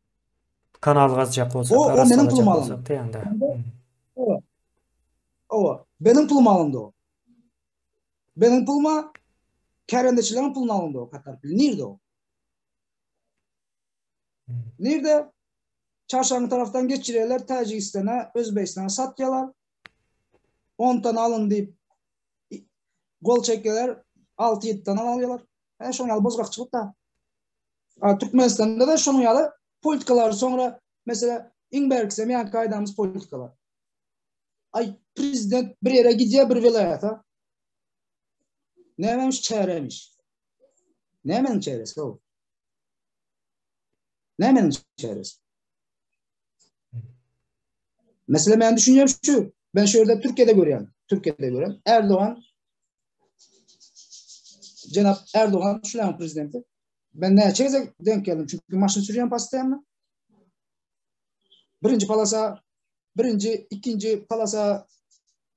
Kanal gazcak olsak,
O
aras
benim pulum
alacak
alındı.
olsak deyende.
O. Benim pulum alındı o. Benim puluma kerendeçilerin pulunu alındı o Katarpil. Nerede o? Nerede? Çarşamba taraftan geçiriyorlar. Tacikistan'a, Özbekistan'a satıyorlar. 10 tane alın deyip gol çekiyorlar. 6-7 tane alıyorlar. Şunu yalı bozgakçılık da. Türkmenistan'da da şunu yalı politikalar sonra mesela İngberg'se yani kaydamız politikalar. Ay prezident bir yere gidiyor bir vilayete. Neymiş çeyremiş. Neymenin çeyresi o? Neymenin çeyresi? Mesela ben düşünüyorum şu. Ben şöyle Türkiye'de görüyorum. Erdoğan Cenab Erdoğan şu prezidenti. Ben ne çekecek denk geldim. Çünkü maçını sürüyorum pastayım. İkinci palasa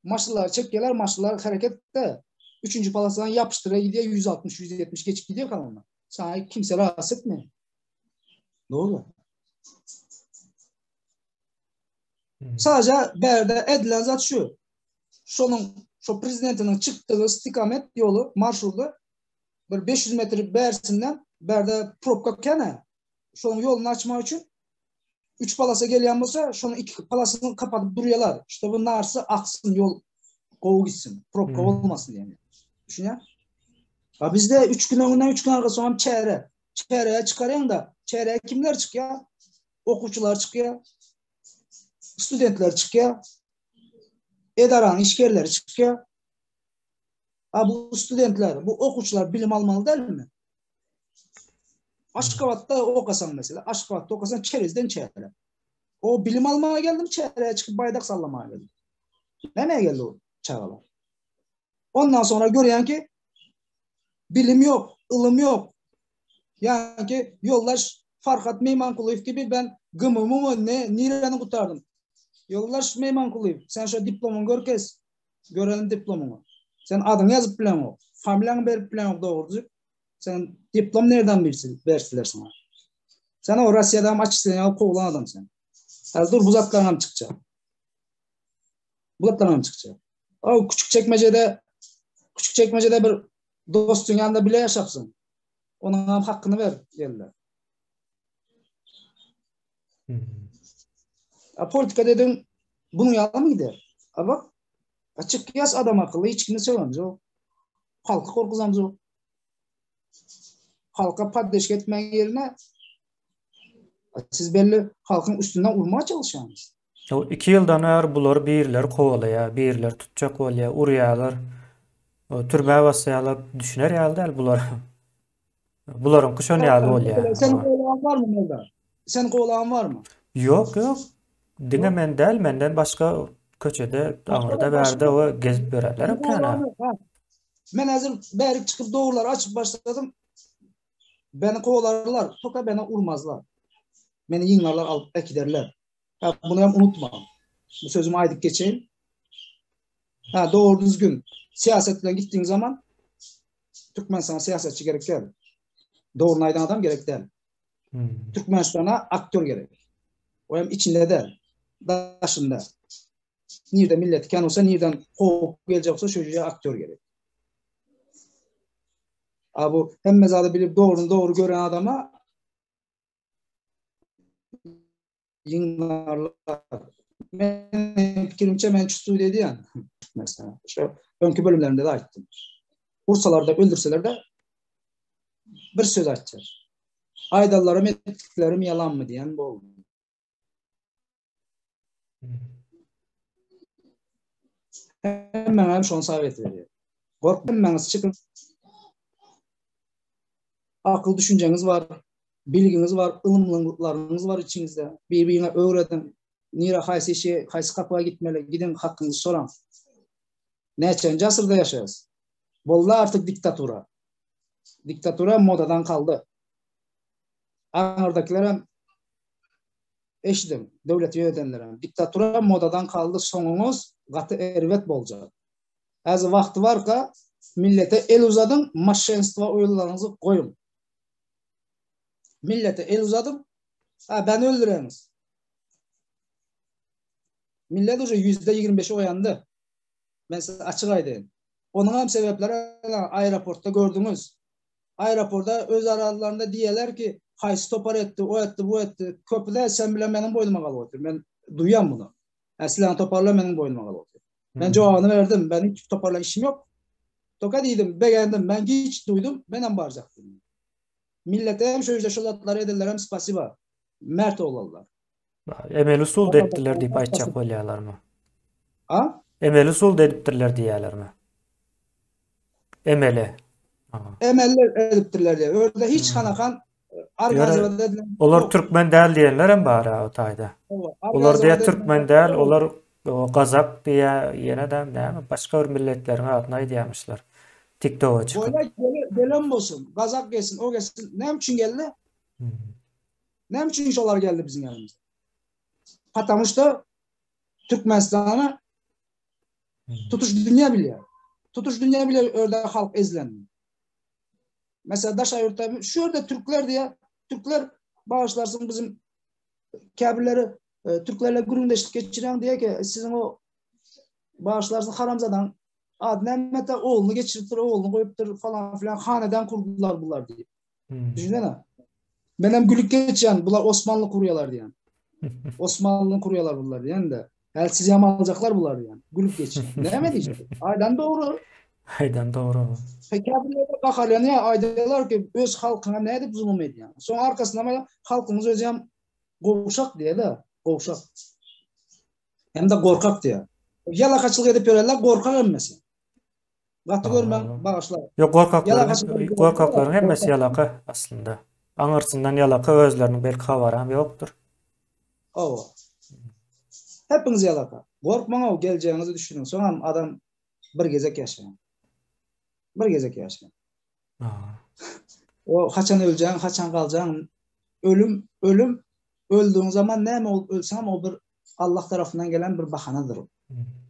maçlılar çekiyorlar. Maçlılar harekette. Üçüncü palasadan yapıştıra gidiyor. 160-170 geçip gidiyor kanalına. Sana kimse rahatsız etmiyor. Doğru. Sadece berde edilen zat şu. Şu prezidentinin çıktığı istikamet yolu, marşrutu bir 500 metre bersinden berde propka kene. Şunun yolunu açmak için 3 palasa gelen olsa şunun 2 palasını kapatıp duruyorlar. İşte bu narsı aksın yol kovu gitsin. Propka olmasın diye. Düşün ya. Bizde 3 gün önünden 3 gün arkası olan çeyre. Çeyreğe çıkarayım da çeyreğe kimler çıkıyor? Okuvçular çıkıyor. Studentler çıkıyor. Edaran işgerleri çıkıyor. Bu studentler, bu okuvçular bilim almalı değil mi? Aşkavat'ta okusan mesela. Aşkavat'ta okusan çerezden çeyre. O bilim almaya geldim çeyreğe çıkıp baydak sallamaya geldim. Nereye geldi o çağlar? Ondan sonra görüyen ki bilim yok, ılım yok. Yani ki yoldaş Farhat Meymankuliyev gibi ben gımımı nereden kurtardım. Yoldaş Meymankuliyev sen şu diplomunu gör kes. Görelim diplomunu. Sen adını yazıp bilen o. Familyanı verip bilen o doğrucu. Sen diplom nereden versiler sana? Sen o Rusya'dan açısından alıp kovulan adam sen. Dur buzatlarına mı çıkacak? Buzatlarına mı çıkacak? O küçük çekmecede bir dostun yanında bile yaşapsın. Ona hakkını ver yerler. Politika dedim bunun yanına mı gider? Bak açık yaz adam akıllı hiç kimse söylemez o. Halkı korkuzamız o. Halka paddeşk etmeyen yerine siz belli halkın üstünden vurmaya çalışıyorsunuz.
O 2 yıldan eğer bular birler kovalaya, birler tutacak olaya, uruyalar. O türbe basayalar düşüner yalda bular. Buların kuşon yalı olaya.
Senin kovalağın var mı Melda? Senin kovalağın var mı?
Yok. Dine men değil, menden başka köçede, Ağrı'da verdi o gezip verirler plana.
Ben hazır beri çıkıp doğruları açıp başladım. Beni kovalarlar. Toka beni vurmazlar. Beni yinlarlar alıp ekiderler. Bunu hem unutma. Bu sözümü aydık geçeyim. Doğru düzgün siyasetle gittiğin zaman Türkmenistan'a siyasetçi gerek değil. Doğru aydın adam gerek değil. Türkmenistan'a aktör gerek. O hem içinde değil. Daşında. Nerede millet iken olsa nereden kovuk gelecek olsa çocuğa aktör gerek. Bu hem zadı bilip doğru gören adama yığınlarlar. Benim fikrimce mençüsü dedi yani. Mesela şu önkü bölümlerinde de ayttım. Vursalar öldürseler de bir söz açar. Aydallarım ettiklerim yalan mı diyen bu oldu. Hemen şunu sabit veriyor. Korkmayınız, çıkın. Akıl düşünceniz var, bilginiz var, ılımlılıklarınız var içinizde. Birbirine öğretin. Nira kaysi kapıya gitmeli, gidin hakkınızı soran. Neçenci asırda yaşayız. Bolla artık diktatura. Diktatura modadan kaldı. Anırdakilere eşidim, devleti yönetenlere. Diktatura modadan kaldı, sonunuz katı ervet bolacak. Az vakti var ki millete el uzadın, maşenstva oyunlarınızı koyun. Millete el uzadım, ben öldüreniz. Millet уже %25'i oyandı. Ben size açık aydayım. Onun hem sebepleri aeroportta gördünüz. Aeroportta öz aralarında diyeler ki haysi topar etti, o etti, bu etti. Köprüde sen bile benim boynuma kalıp. Ben duyuyorum bunu. Silahını toparla benim boynuma kalıp. Ben cevabını verdim. Ben hiç toparla işim yok. Toka dedim, beğendim. Ben hiç duydum. Benim bağıracaktım. Millete hem şöyle şolatları ederler hem spasiba. Mert olallar.
Emel usul ettiler deyip aytacak bolýarlar mı?
Ha?
Emel usul edipdirler diýerler mi? Emeli.
Emeller edipdirler diye. Öyle hiç kanakan argazivada edilen
Olar Türkmen däl diýenler hem bara o taýda. Olar diýe Türkmen däl, olar Gazak diýe ýene de näme başga bir milletlerin adyna aýdýarmyşlar. TikTok'a çıkıp.
Böyle gelen bolsun, Gazak gelsin, o gelsin. Ne için geldi? Ne için şolar geldi bizim yanımıza? Потому что Türkmenistan'a tutuş dünya biliyor. Tutuş dünya biliyor orada halk ezilen. Mesela Daşayurt'ta şu orada Türkler diye, Türkler bağışlarsın bizim kabirleri Türklerle gurundeşlik geçiren diye ki sizin o bağışlarsın haramzadan Mehmet'e oğlunu geçiriptir, oğlunu koyuptur falan filan haneden kurdular bunlar diye. Düşünsene. Benim gülük geçen bunlar Osmanlı kuruyorlar diye. Osmanlı'nın kuruyorlar bunlar diyen de. Elsiz yama alacaklar bunlar yani. Gülüp geçin. Ne mi diyecek? Aydan doğru.
Aydan doğru.
Peki abiler bakar yani aydalar ki öz halkına ne edip zulüm ediyor. Sonra arkasında ama halkımız özüm kovuşak diye de kovuşak. Hem de korkak diye. Yalakaçılık edip görürler korkak emmesi. Gatı görmem bağışlar.
Yok korkakların hemmesi yalaka aslında. Aňyrsyndan yalaka özleriniň belki habaram ýokdur.
O. Hepiniz yalaka. Korkmaň o geleceğinizi düşünün. Sonra adam bir gezek yaşayan. Bir gezek yaşayan. O haçan öleceğin, haçan kalacağın ölüm öldüğün zaman ne mi ölsem o bir Allah tarafından gelen bir bahanadır o.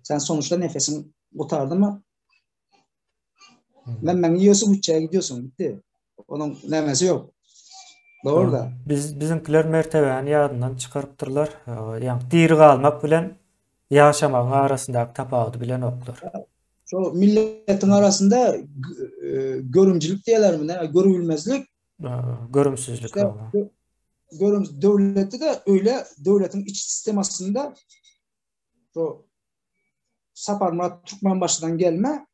Sen sonuçta nefesin kurtardı mı? Ben yiyorsun uçağa gidiyorsun bitti. Onun nemesi yok. Doğru da.
Bizimkiler mertebeni ýadyndan çykarypdyrlar. Ýani diri galmak bilen ýaşamagyň arasyndaky tapawuty bilen oklar.
Şu milletin arasında görümcilik diyeler mi ne? Görülmezlik.
Görümsüzlük.
İşte, devleti de öyle devletin iç sistem aslında şu Saparma Türkmen başından gelme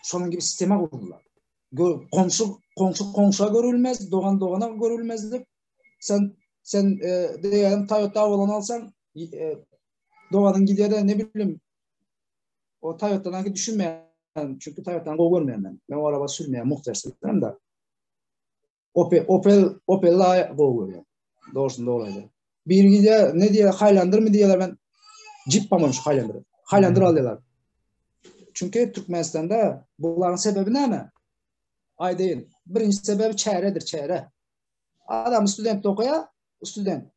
şunun gibi sisteme kurdular. Komşuya görülmez, doğana görülmezlik. Sen diyelim Toyota olan alsan doğanın gidiyor da ne bileyim o Toyota'dan düşünmeyen çünkü Toyota'dan o görmeyen ben. Ben o araba sürmeyen muhtarsızlarım da Opel'la go görüyor. Doğrusunda olaydı. Bir gidiyor ne diye Highlander mı diyorlar ben Jeep pamuş Highlander'ı. Highlander alıyorlar. Çünkü Türkmenistan'da bunların sebebi ne mi? Ay değil. Birinci sebebi çeyredir, çeyre. Adam student okuya, student.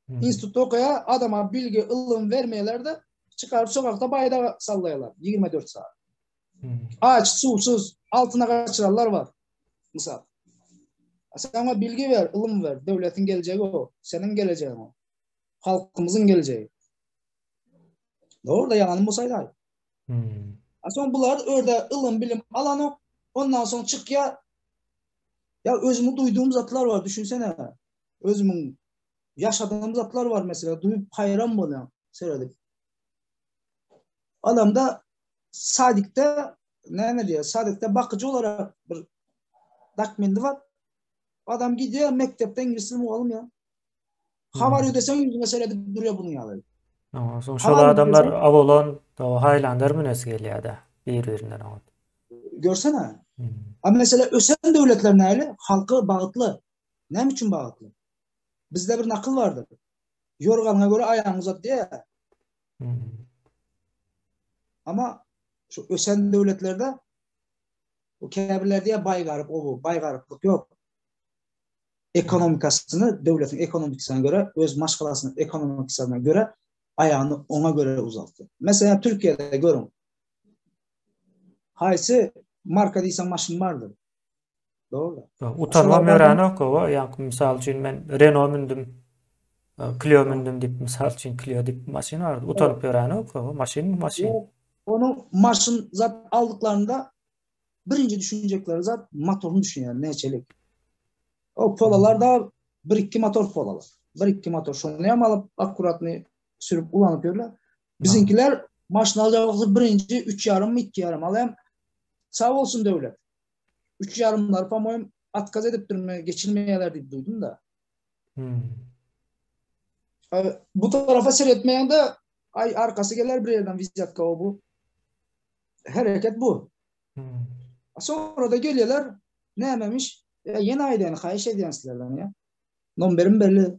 İnstitütte okuya adama bilgi, ılım vermeyeler de çıkarıp sokakta bayda sallayalar. 24 saat. Aç, susuz, altına kaçıranlar var. Misal. Sen ama bilgi ver, ılım ver. Devletin geleceği o. Senin geleceğin o. Halkımızın geleceği. Doğru da yalanım olsaydı. Sonra bunlar orada ılım bilim alan o. Ondan sonra çık ya Ya özümü duyduğum zatlar var, düşünsene. Özümün yaşadığım zatlar var mesela. Duyup hayran buluyorum. Seyredip. Adam da Sadık'ta ne diyor? Sadık'ta bakıcı olarak bir dakmendi var. Adam gidiyor mektepten İngilizce muallim ya. Havar desen yüzüne seyredip duruyor bunu ya.
Ama son şol
Havar
adamlar
desen
avolon o Highlander münesi gelýär-de bir-birinden agat.
görsene. Ama mesela ösen devletler neyle? Halkı bağıtlı. Ne için bağıtlı? Bizde bir nakıl vardır. Yorganına göre ayağını uzat diye. Ama şu ösen devletlerde o kebirler diye baygarıp o bu. Baygarıplık yok. Ekonomikasını devletin ekonomikasına göre öz maşgalasının ekonomikasına göre ayağını ona göre uzattı. Mesela Türkiye'de görün. Haysi marka deysen maşın vardır. Doğru.
Utanmam
Şolardan
ýöräne okowa, ýa misal üçin men Renault mündüm, Clio mündüm dip misal üçin Clio dip maşyna bardy. Utanyp ýöräne okowa, maşyn.
onu maşın zat aldıklarında birinci düşünecekleri zat motorunu düşünüyor. Neçelik. O polalar da bir iki motor polalar. Bir iki motor. Şunu alıp akkuratını sürüp ulanıp görürler. Bizimkiler maşın alacakları birinci 3,5 mı 2,5 alayım. Sağ olsun devlet. 3,5'lar pamoyum atkaz edip durmaya geçilmeyeler diye duydum da. Bu tarafa seyretmeyen de ay arkası gelir bir yerden vizyatka o bu. Hareket bu. Sonra da geliyorlar ne yememiş? Yeni aydan kayış ediyen sizlerden ya. Nomberim belli.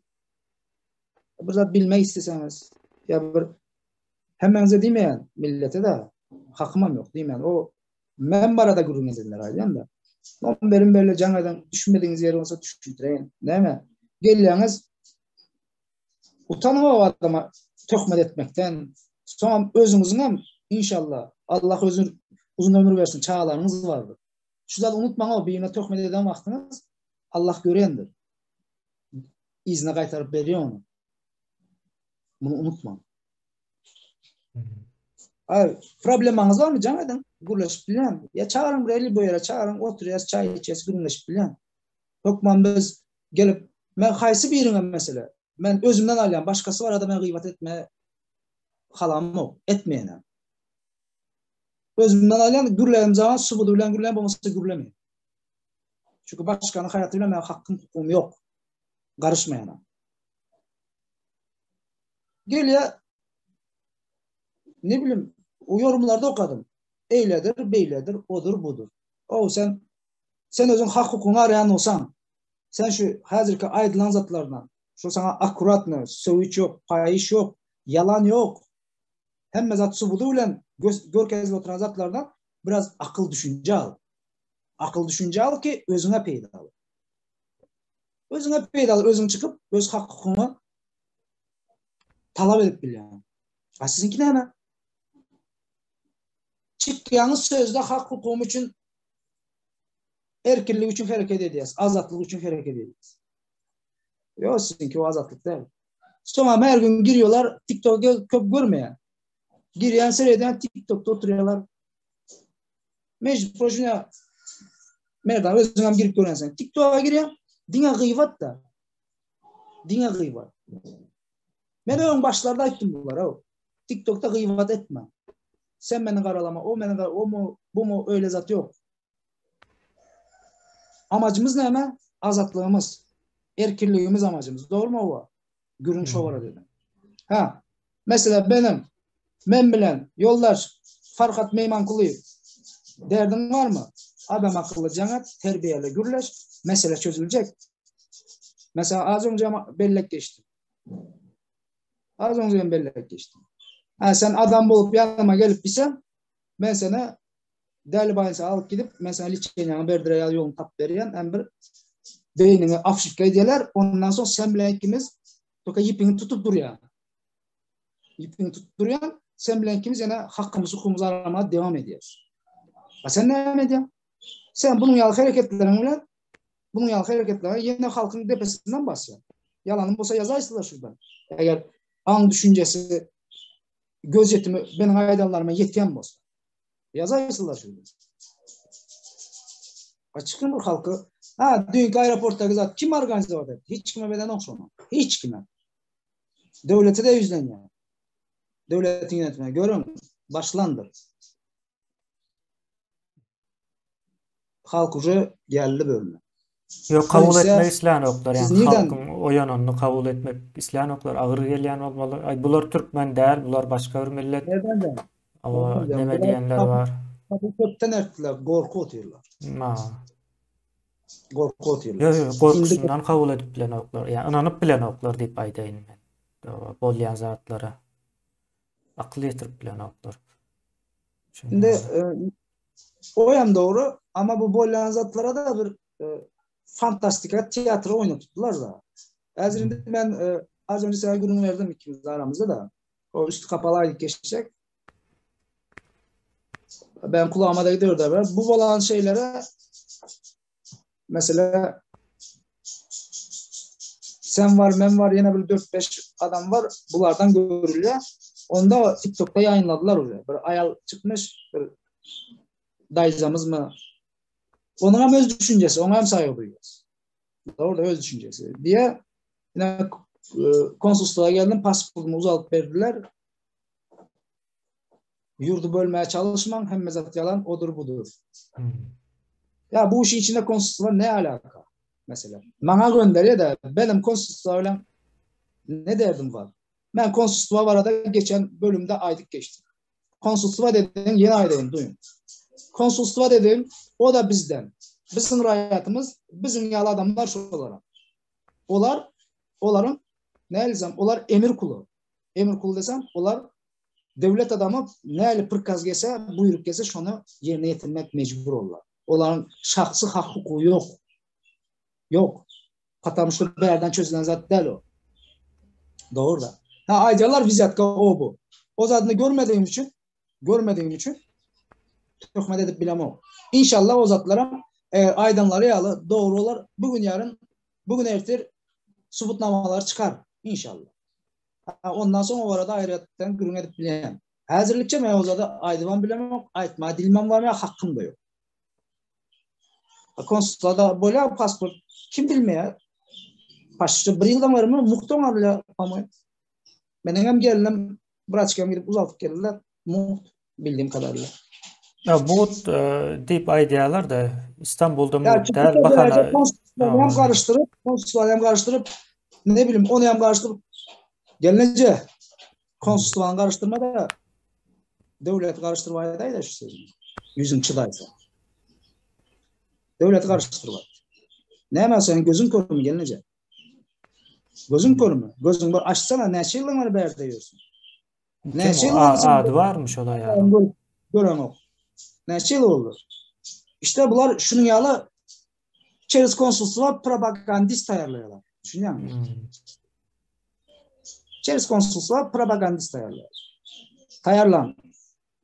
Burada bilmek isteseniz ya bir hemen demeyen millete de hakkımam yok demeyen. O membara da gurur edenler aydan da. Nomberim belli canaydan düşünmediğiniz yer olsa düşündüreyim. Değil mi? Geliyorsunuz utanma o adama töhmet etmekten. Sonra özünüzün inşallah Allah uzun ömür versin çağlarınız vardır. Şurada unutmayın o birine töhmet eden vaktiniz Allah görendir. İzne kaytarıp veriyor onu. Bunu unutmayın. Probleminiz var mı canım? Gürleşip bilen. Ya çağırın buraya bu yere çağırın oturuyoruz çay içeceğiz gürleşip bilen. Yokman biz gelip ben haysi birine mesela. Ben özümden alıyorum. Başkası var da ben gıybat etme halam yok. Etmeyene. Özümden alıyorum. Gürleyim zaman subudu bilen gürleyim olmasa gürlemeyin. Çünkü başkanın hayatıyla ben hakkım hukukum yok. Karışmayana. Geliyor ne bileyim o yorumlarda okudum. Eyledir, beyledir, odur, budur. O sen özün hak hukukunu arayan olsan sen şu hazırki aydılan zatlardan şu sana akurat mı, söğüç yok, payiş yok, yalan yok. Hem mezat subudu ile görkezli oturan zatlardan biraz akıl düşünce al. Akıl düşünce al ki özüne peyda al. Özüne peyda al. Özün çıkıp öz hak hukukunu talep edip bil yani. Sizinki ne hemen? Çıkyanız sözde hak hukukum için erkirlik için hareket edeceğiz. Azatlık için hareket edeceğiz. Yok sizinki o azatlık değil. Sonra her gün giriyorlar TikTok'a köp görmeyen. Giriyen seyreden TikTok'ta oturuyorlar. Mecbur projene merdan özüne girip görensen. TikTok'a giriyor. Dine gıyvat da. Dine gıyvat. Ben ön başlarda ettim bunlara. TikTok'ta gıyvat etme. Sen beni karalama. O beni karalama. O mu bu mu öyle zat yok. Amacımız ne hemen? Azatlığımız. Erkirliğimiz amacımız. Doğru mu o? Gürünç ovara dedim. Ha. Mesela ben bilen yoldaş Farkat Meymankulu'yu derdin var mı? Adam akıllı cennet, terbiyeyle gürleş, mesele çözülecek. Mesela az önce bellek geçti. Az önce bellek geçti. Ha, sen adam bulup yanıma gelip bilsem ben sana değerli bayisi alıp gidip mesela liçeğine berdire yolunu tap veriyen hem bir beynini afşifke ediyorlar. Ondan sonra sen bile ikimiz ipini tutup duruyor. İpini tutup duruyor. Sen bile ikimiz yine hakkımızı hukukumuzu aramaya devam ediyoruz. Ha, sen ne ediyorsun? Sen bunun yalı hareketleriyle yine halkın depesinden bahsediyorsun. Yalanın olsa yazarsınlar şuradan. Eğer an düşüncesi göz yetimi benim aydanlarıma yetken mi olsa? Yazarsınlar şuradan. Açıkın bu halkı Ha, dünkü aeroporttaki zat kim organize oldu? Hiç kime beden yok sonra. Hiç kime. Devleti de yüzden yani. Devletin yönetmeye. Görün, başlandı. Halk ucu geldi bölümü.
Yok, kabul
Öyleyse
etmek isteyen yoklar.
siz
Yani
nereden?
halkın o yanını kabul etmek isteyen yoklar. Ağır gelen olmalı. Ay, bular Türkmen değil, bular başka bir millet.
Nereden de?
Ama
Nereden de?
neme
Bunlar
diyenler var.
kapı kökten erttiler. Korku atıyorlar.
Ma.
Korku
Yo,
atıyorlar.
yo, korkusundan kabul edip bilen oklar. Yani inanıp bilen oklar deyip aydayın ben. Bolyan zatlara. Akıl yetirip bilen oklar.
Şimdi
Şöyle.
o yan doğru ama bu boylayan zatlara da bir fantastika tiyatro oynattılar da. Ezrinde ben az önce sana gününü verdim ikimiz de aramızda da. O üstü kapalıydık geçecek. Ben kulağıma da gidiyor da. Bu olan şeylere mesela sen var, men var, yine bir 4-5 adam var. Bunlardan görülüyor. Onda TikTok'ta yayınladılar oraya. Bir ayal çıkmış. Bir dayıcamız mı? Onun hem öz düşüncesi. Ona hem saygı duyuyoruz. Doğru da öz düşüncesi. Diye yine konsolosluğa geldim. Pasaportumu uzatıp verdiler. Yurdu bölmeye çalışmam. Hem mezat yalan odur budur. Ya bu işin içinde konsolosluğa ne alaka? Mesela. Bana gönderiyor da benim konsolosluğa ne derdim var? Ben konsolosluğa var arada geçen bölümde aydık geçtim. Konsolosluğa dediğim yeni aydayım duyun. Konsolosluğa dediğim o da bizden. Bizim hayatımız bizim yalı adamlar şu olarak. Onların ne elzem? Onlar emir kulu. Emir kulu desem onlar devlet adamı ne eli pırkaz gelse buyruk gelse şunu yerine getirmek mecbur olurlar. Onların şahsı hakkı yok. Yok. Katamışlı bir yerden çözülen zat değil o. Doğru da. Ha, aydalar vizatka o bu. O zatını görmediğim için töhmet edip bilemem. İnşallah o zatlara aydınları yalı doğru olur. Bugün ertir subutnamalar çıkar. İnşallah. Ha, ondan sonra o arada ayrıyetten gürün edip bilemem. Hazırlıkça ben o zada aydıvan bilemem. Aytma dilmem var mı hakkım da yok. Konsolosluğa böyle pasport kim bilmeye? Paşçı bir yıldan var mı? Muhtan adıyla ama benim hem gelinim Braçka'ya gidip uzaltıp geldiler. Muht bildiğim kadarıyla.
Ya bu deyip aydiyalar da İstanbul'da
Ya
mu
çıkıp
değil
da böylece
bakana
konsolosluğa hem karıştırıp ne bileyim onu hem karıştırıp gelince konsolosluğa karıştırma da devlet karıştırmaya da şu sözüm. Yüzün çıdaysa. Devlet karıştırma. Ne hemen senin gözün kör mü gelince? Gözün kör mü? Gözün var açsana ne şeyle var berde yiyorsun. Ne
kim o?
şeyle oldu sen?
Adı varmış olay yani.
Gören o. Ne şeyle oldu? İşte bunlar şunun yalı Çeriz konsolosluğa propagandist ayarlıyorlar. Düşünüyor musun? Çeriz konsolosluğa propagandist ayarlıyorlar.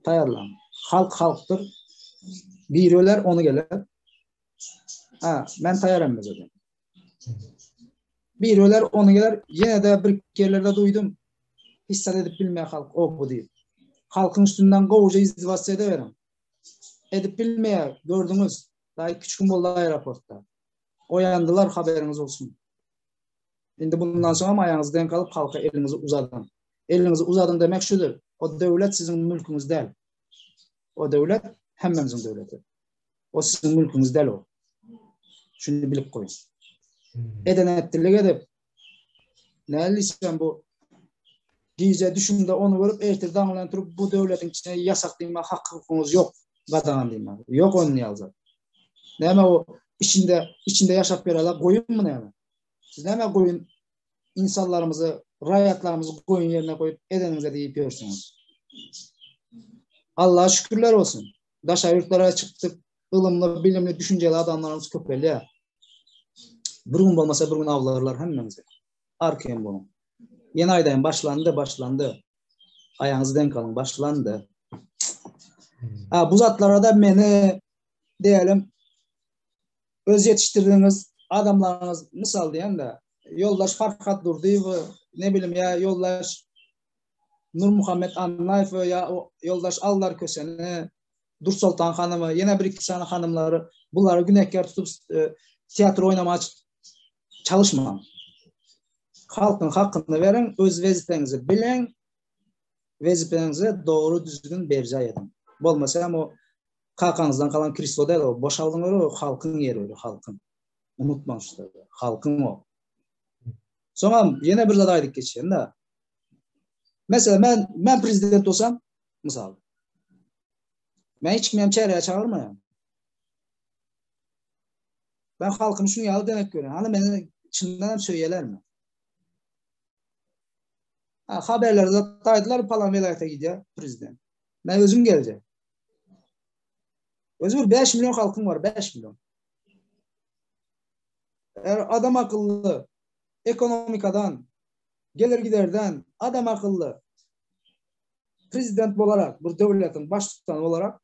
Tayarlan. Halk halktır. Biriler onu gelir. Ha, ben tayarım mesela. Biriler onu gelir. Yine de bir yerlerde duydum. Hissat edip bilmeye halk o bu değil. Halkın üstünden kovuca izdivası edeverim. Edip bilmeye gördünüz. Daha küçük gün oldu aeroportta. Oyandılar haberiniz olsun. Şimdi bundan sonra ayağınızı denk alıp halka elinizi uzadın. Elinizi uzadın demek şudur. O devlet sizin mülkünüz değil. O devlet hemimizin devleti. O sizin mülkünüz değil o. Şunu bilip koyun. Edenetlilik edip ne eliysen bu giyce düşünde onu vurup ertir damlantıp bu devletin içine yasaklayma hakkınız yok. Kadanan diyeyim. Yok onun yazı. Ne hemen o içinde yaşap beraber koyun mu ne hemen? Siz ne hemen koyun insanlarımızı, rayatlarımızı koyun yerine koyup edeninize deyip yiyorsunuz. Allah'a şükürler olsun. Daşa yurtlara çıktık. Ilımlı, bilimli, düşünceli adamlarımız köpeli ya. Bir gün olmasa bir gün avlarlar hemimizi. Arkayım bunu. Yeni aydayım başlandı. Ayağınızı denk alın başlandı. Ha, bu zatlara da beni diyelim öz yetiştirdiğiniz adamlarınız misal diyen de yoldaş Farkat Durdu ne bileyim ya yoldaş Nur Muhammed Anlayf ya yoldaş Allar Köseni Dur Sultan Hanımı yine bir iki tane hanımları bunları günahkar tutup tiyatro oynamaya çalışmam. Halkın hakkını verin, öz vazifenizi bilin, vazifenizi doğru düzgün berca edin. Olmasa o kalkanızdan kalan Kristo değil o, boşaldın o halkın yeri öyle, halkın. Unutma işte, halkın o. Sonra yine bir zadaydık geçeyim de. Mesela ben prezident olsam, misal, ben hiç kimyem çevreye çağırmayayım. Ben halkım şunu yalı demek görüyorum. Hani beni içinden söyleyeler mi? Haberlerde daydılar falan velayete gidiyor prezident. Ben özüm geleceğim. Özür 5 milyon halkım var, 5 milyon. Eğer adam akıllı, ekonomikadan, gelir giderden, adam akıllı, prezident olarak, bu devletin baş tutanı olarak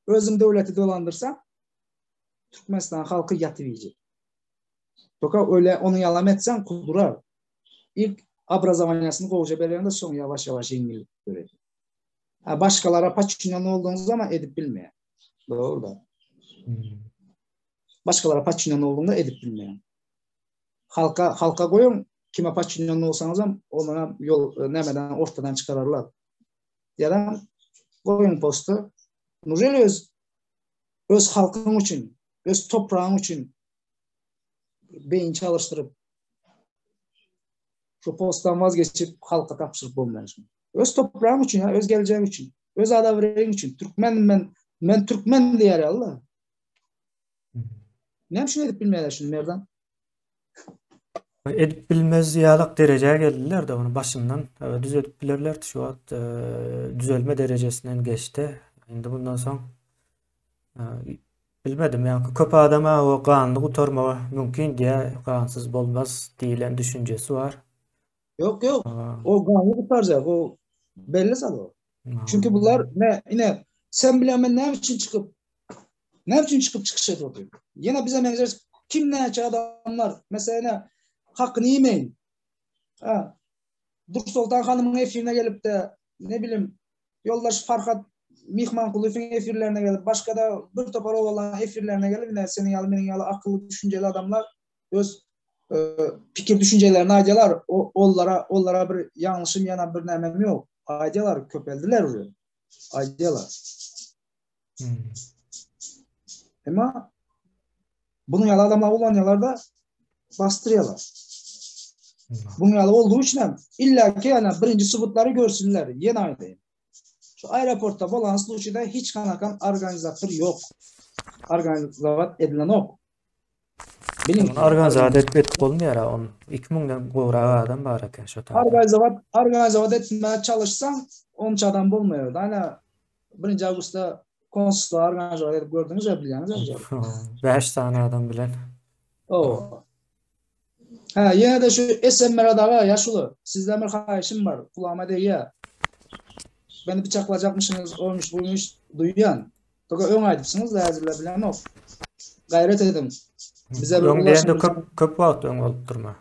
özüm devleti dolandırsam Türkmenistan halkı yatıviyecek. Toka öyle onu yalan etsen kudurar. İlk abrazavanyasını kovuca belirlerinde son yavaş yavaş yenilik görecek. Başkalara Paçinyan olduğunuz zaman edip bilmeyen. Doğru da. Başkalara Paçinyan olduğunda edip bilmeyen. Halka koyun, kime Paçinyan olsanız onlara yol nemeden ortadan çıkarırlar. Ya da koyun postu. Nurel öz halkın için, öz toprağın için beyin çalıştırıp şu posttan vazgeçip halka tapşırıp olmayacak. Öz toprağım için ya, öz geleceğim için, öz adavreyim için. Ben Türkmen diyer Allah. Ne yapayım edip bilmeyeler şimdi nereden?
Edip bilmez yalık dereceye geldiler de onu başından düzeltip bilirler. Şu an düzelme derecesinden geçti. Şimdi bundan sonra bilmedim yani köp adama o kanunu kurtarma mümkün diye kansız olmaz diyen düşüncesi var.
Yok. O kanunu kurtaracak. O belli zaten o. Çünkü bunlar yine sen bilemem ne için çıkıp çıkış yapıyor. Yine bize benzer kim ne yapacak adamlar mesela hakkını yemeyin. Dur Sultan Hanım'ın efirine gelip de ne bileyim Yoldaş Farhat Mihmankuluf'un efirlerine gelip başka da bir topar olan efirlerine gelip yine senin yalı benim yalı akıllı düşünceli adamlar öz fikir düşüncelerini aydılar. Onlara bir yanlışım yana bir nemem yok. Aydılar köpeldiler oluyor. Aydılar. Ama bunun yalı adamlar olan yalarda bastırıyorlar. Bunun yalı olduğu için illa ki yani birinci subutları görsünler. Yeni aydayım. Şu aeroportta balanslı uçuda hiç kanakan organizatör yok. Organizat edilen yok.
Organizat etmek olmuyor ya. 2000'den koğrağı adam var eken şu
tarihte. Organizat etmeye çalışsan 13 adam bulmuyor. Yani 1. Ağustos'ta konsolosluğa organizat edip gördünüz ya biliyorsunuz.
5 tane adam bilen.
Yine de şu Esenler Dağı yaşlı. Sizden bir hayışım var. Kulağıma değil ya. Beni bıçaklayacakmışsınız, olmuş buymuş duyan. Toka ön aydıpsınız da hazırla bilen yok. Gayret edin. Bize bir
ulaşın. Köp vaxt ön olup durma.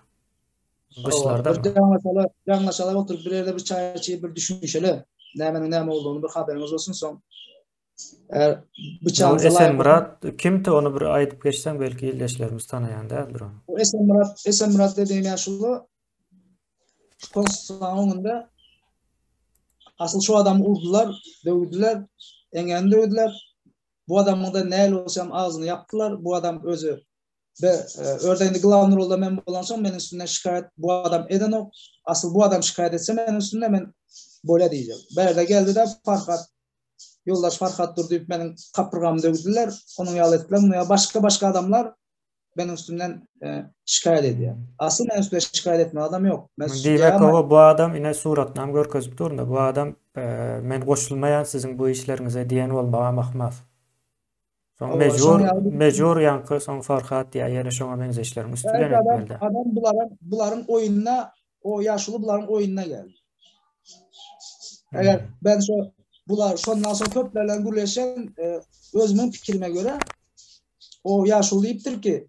Dışlarda mı?
Bir yanlaşalar oturup bir yerde bir çay içip bir düşünüşeli. Ne olduğunu bir haberiniz olsun son. Eğer bıçağınıza
Esen Murat kimdi onu bir ayıp geçsen belki ildeşlerimiz tanıyan değildir onu.
O Esen Murat dediğim yaşlı konsolosluğunda asıl şu adamı vurdular, dövdüler, engelini dövdüler. Bu adamın da neyle olsam ağzını yaptılar. Bu adam özü ve örneğin Glavner olda ben bulansam benim üstünden şikayet bu adam eden o. Asıl bu adam şikayet etse benim üstünden ben böyle diyeceğim. Berde geldi de Yoldaş Farhat dur deyip benim kapırgamı dövdüler. Onun yalı ettiler. Bunu başka adamlar benim üstümden şikayet ediyor. Asıl benim üstümden şikayet etme adam yok.
Demek bu adam yine suratdan görkezip durun bu adam men koşulmayan sizin bu işlerinize diyen olmağa bakmaz. Son mecbur yankı son Farhat diye yere şuna benzeşlerim üstüne etmeli.
Adam buların oyununa o yaşlı buların oyununa geldi. Eğer ben şundan sonra köplerle gürleşen özümün fikrime göre o yaşlı deyiptir ki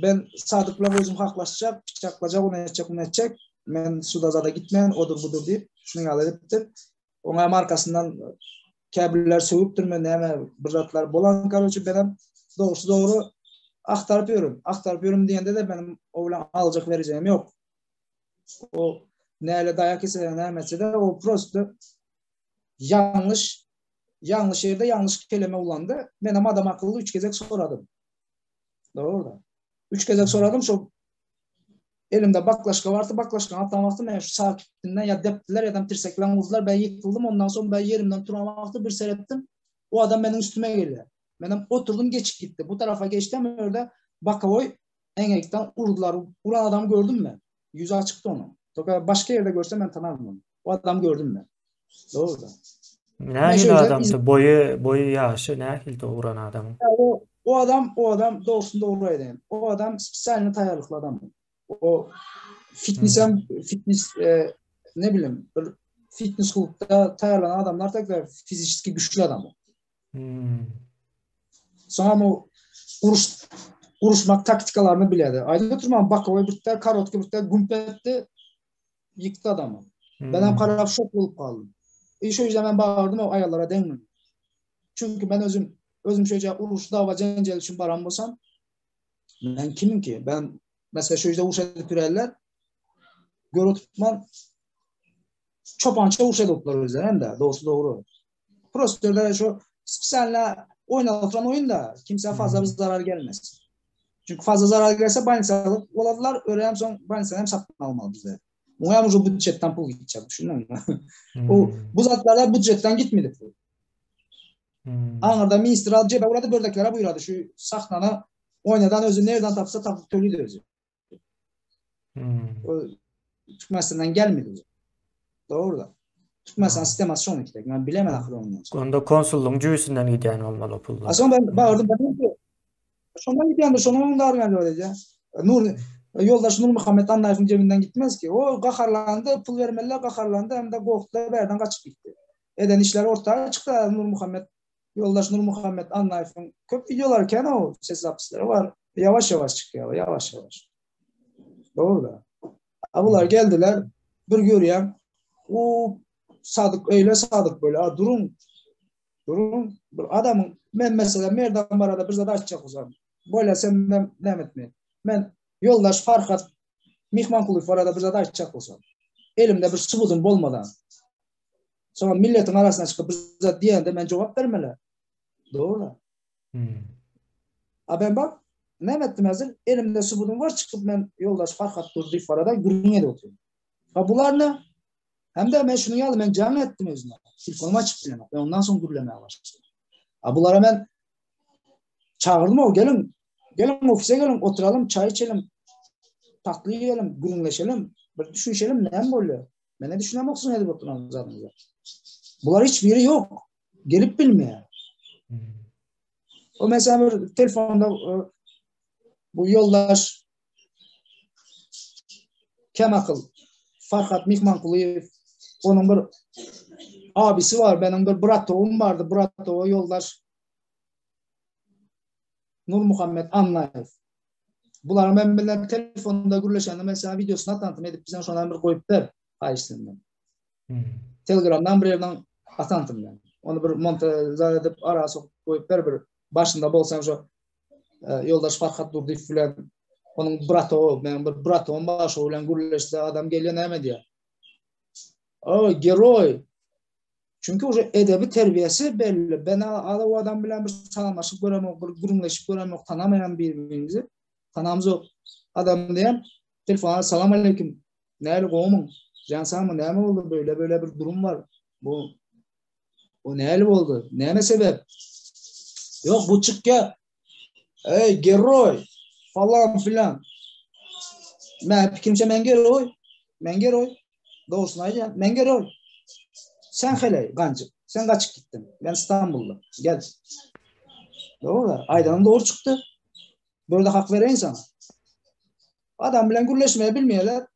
ben Sadık'la özüm haklaşacak, bıçaklayacak, onu edecek. Ben Sudazada gitmeyen, odur budur deyip şunu yalı ediptir. Ona markasından kabirler sövüptür mü, neyme bırratlar bolan karıcı benim doğrusu doğru aktarıp yorum diyende de benim oğlan alacak vereceğim yok. O neyle dayak ise ne mesela de o prosto yanlış yerde yanlış kelime kullandı. Ben adam akıllı 3 kezek soradım. Doğru da. 3 kezek soradım şu elimde baklaşka vardı. Baklaşka atlamakta ben şu sakinden ya deptiler ya da tirseklen vurdular. Ben yıkıldım. Ondan sonra ben yerimden duramaktı bir seyrettim. O adam benim üstüme geliyor. Benim oturdum geçip gitti. Bu tarafa geçtim orada Bakavoy engekten vurdular. Vuran adamı gördüm mü? Yüzü açıktı onun. Başka yerde görsem ben tanırım onu. O adam gördüm ben. Doğru da. Ben
Nähili
şöyle
adamdı? Boyu yaşı nähili uğran adamın?
o adam doğrusun doğru edeyim. O adam spesialini tayarlıklı adam. O fitness ne bileyim fitness klubda tayarlanan adamlar tekrar fiziki güçlü adam. Sonra o vuruşmak taktikalarını biledi. Ayda durmam Bakovoy birlikte Karotki birlikte gümpetti yıktı adamı. Ben hem kararıp şok olup kaldım. Şu yüzden ben bağırdım o ayarlara denmem. Çünkü ben özüm şöyle uruş dava cencel için baran bolsam ben kimim ki? Ben mesela şu yüzden uruş edipürerler göre tutman çopança uruş edipler üzerine de doğrusu doğru. Prosedürlere şu senle oynatılan oyunda kimse fazla bir zarar gelmez. Çünkü fazla zarar gelirse banyasalık oladılar. Öğrenim son banyasalık hem satın almalı bize. Muhammed bütçetten pul gidecek. Düşünün mü? Bu zatlarla bütçetten gitmedi. Anırda minister cebe uğradı bördeklara buyuradı. Şu sahnana oynadan özü nereden tapsa tapıp tölüydü özü. Türkmenistan'dan gelmedi. Doğru da. Türkmenistan sisteması son iki tek. Ben bilemem akıllı ondan sonra.
Onda konsulluğun cüyüsünden giden olmalı o pullar.
Aslında ben bağırdım. Ben dedim ki sondan gidiyordu. Sondan da arıyorum öylece. Yoldaş Nur Muhammed Anlayf'ın cebinden gitmez ki. O kaharlandı. Pul vermeliler kaharlandı. Hem de korktu. Berden kaçıp gitti. Eden işler ortaya çıktı. Yoldaş Nur Muhammed Anlayf'ın köp videolarken o ses hapisleri var. Yavaş yavaş çıkıyor. Yavaş yavaş. Doğru da. Abular geldiler. Bir görüyen o sadık öyle sadık böyle. Durun. Bir adamın ben mesela merdan barada bir zada açacak o zaman. Böyle sen ne etmeyin. Ben yoldaş Farhat Mihman Kulüp arada bir zada açacak olsam. Elimde bir subudum olmadan. Sonra milletin arasına çıkıp bir zada diyen de ben cevap vermeli. Doğru. Ben bak ne ettim hazır? Elimde subudum var çıkıp ben yoldaş Farhat durdu arada gürünye de oturuyorum. Bunlar ne? Hem de ben şunu yazdım, ben canlı ettim özüne. Telefonumu açıp bilemem. Ben ondan sonra gürlemeye başladım. Bunlara ben çağırdım o gelin ofise gelin oturalım çay içelim tatlı yiyelim gürünleşelim bir düşünelim ne böyle ben ne düşünemezsin edip oturalım zaten. Bunlar hiçbiri yok gelip bilmiyor. O mesela bir telefonda bu yoldaş Kemakıl Farhat Mihmankuliyev onun bir abisi var benim bir Bratov'um vardı Bratov yoldaş Nur Muhammed Anlayf. Bunlar ben bilen telefonda gürleşende mesela videosunu tanıtım edip bizden sonra bir koyup der Ayşe'den. Telegram'dan bir yerden atantım ben. Onu bir montaj edip arası koyup der bir başında bolsam şu yoldaş Farhat Durdi filan onun Bratov ben bir Bratov'un başı olan gürleşti adam geliyor ne diyor. O geroy. Çünkü o edebi terbiyesi belli. Ben o adam bilen bir salamlaşıp göremem, bir gürümleşip göremem, tanımayan birbirimizi. Tanımız o. Adam diyen, telefona salam aleyküm. Neyle kovmun? Cansan mı? Ne mi oldu? Böyle bir durum var. Bu neyle oldu? Ne sebep? Yok bu çık ya. Ey geroy. Falan filan. Kimse men geroy. Doğrusunu ayıcan. Men geroy. Sen hele gancık. Sen kaçıp gittin. Ben İstanbul'da. Gel. Doğru da. Aydan'ın doğru çıktı. Böyle hak vereyim sana. Adam bilen gürleşmeyi bilmiyorlar.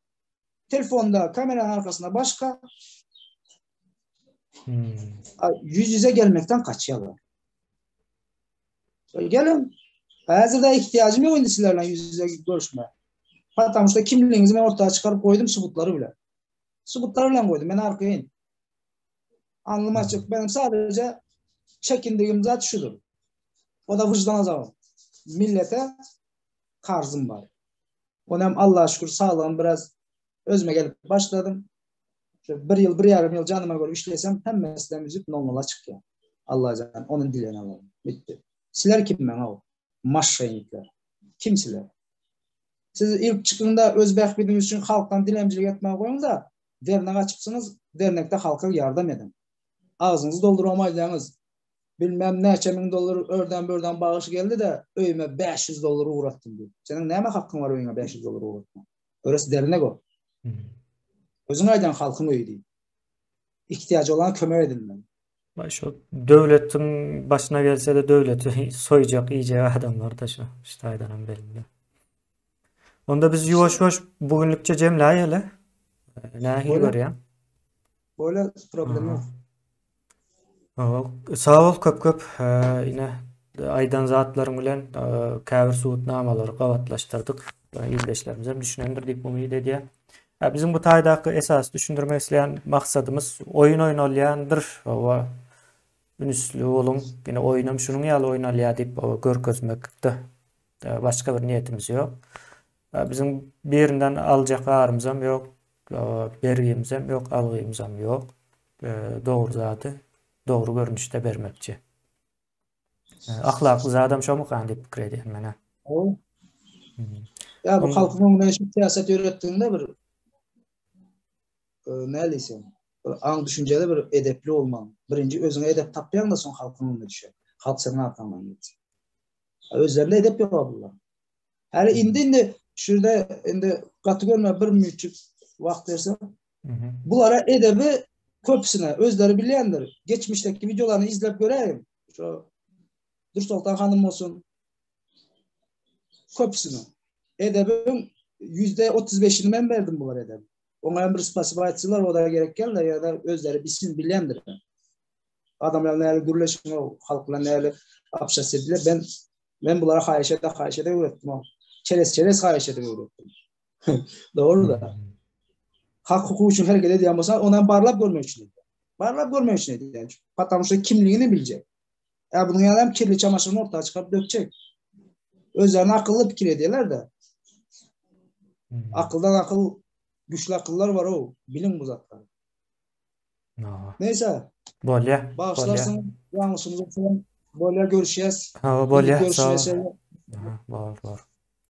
Telefonda, kameranın arkasında başka. Yüz yüze gelmekten kaçıyorlar. Gelin. Hazırda ihtiyacım yok indisilerle yüz yüze görüşme. Hatta işte kimliğinizi ben ortaya çıkarıp koydum subutları bile. Subutları bile koydum. Ben arkaya in. Anlam açık. Benim sadece çekindiğim zat şudur. O da vicdan azabı. Millete karzım var. Onam Allah'a şükür sağlığım biraz özüme gelip başladım. Şöyle 1 yıl, 1,5 yıl canıma göre işlesem hem mesleğimiz normal açık ya. Allah can, onun dileğini alalım. Bitti. Siler kim ben o? Maşşaynikler. Kimsiler? Siz ilk çıkında özbek bildiğiniz için halktan dilemcilik etmeye koyun da dernek açıpsınız, dernekte halka yardım edin. Ağzınızı dolduramayacağınız bilmem neçe bin dolar örden börden bağış geldi de öyme 500 doları uğrattım diyor. Senin neyme hakkın var öyme 500 doları uğratma? Orası dernek o. Özün aydan halkın öyle değil. İhtiyacı olana kömek edin.
Şu devletin başına gelse de devleti soyacak iyice adamlar da şu aydanın belli. Onda biz yavaş yavaş bugünlükçe cemle hele. Nahi var ya.
Böyle problem yok.
Sağ ol köp. Yine aydan zatlarım bilen käbir suutnamaları gavatlaştırdık. İzleşlerimiz hem düşünendir deyip umid ediyor. Bizim bu taýdaky esas düşündirmek isleyen maksadımız oyun oýnalýandyr. Owa ünüslü olun. Yine oynam şunun ýaly oýnalýar diýip görkezmekde. Başka bir niyetimiz yok. Bizim birinden alacak arymyz hem yok. Bergimiz hem yok, algymyz hem yok. Doğru zatı doğru görünüşde bermekçi. Ahlakly adam şomu kan diýip pikir edýän mene.
Ya bu halkın buna siyaset öğrettiğinde bir ne diyeyim? An düşüncede bir edepli olman. Birinci özüne edep tapyan da son halkın önüne düşer. Halk senin arkandan gitsin. Özlerinde edep yok abla. Her indi şurada indi katı görme bir müçük vakt versen. Bulara edebi köpsüne özleri bilendir. Geçmişteki videolarını izlep göreyim. Şu Dur Sultan Hanım olsun. Köpsüne. Edebin %35'ini ben verdim bunlar edebi. Ona bir spasiba etsinler o da gerekken de ya da özleri bilsin bilendir. Adamlar neyle gürleşme, halkla neyle apşas edilir. Ben bunlara hayeşede öğrettim. Çerez hayeşede öğrettim. Doğru da. Hak hukuku için hareket ediyen olsa ondan barlap görmek için. Barlap görmek için yani. Patlamışta kimliğini bilecek. Bunun yanında kirli çamaşırını ortaya çıkarıp dökecek. Özlerine akıllı fikir ediyorlar da. Akıldan akıl, güçlü akıllar var o. Bilin bu zatları. Neyse.
Bolya.
Bağışlarsın. Yanlışımızı falan. Bolya görüşeceğiz.
Bolya. Sağ ol.
Görüşmesi.
Var.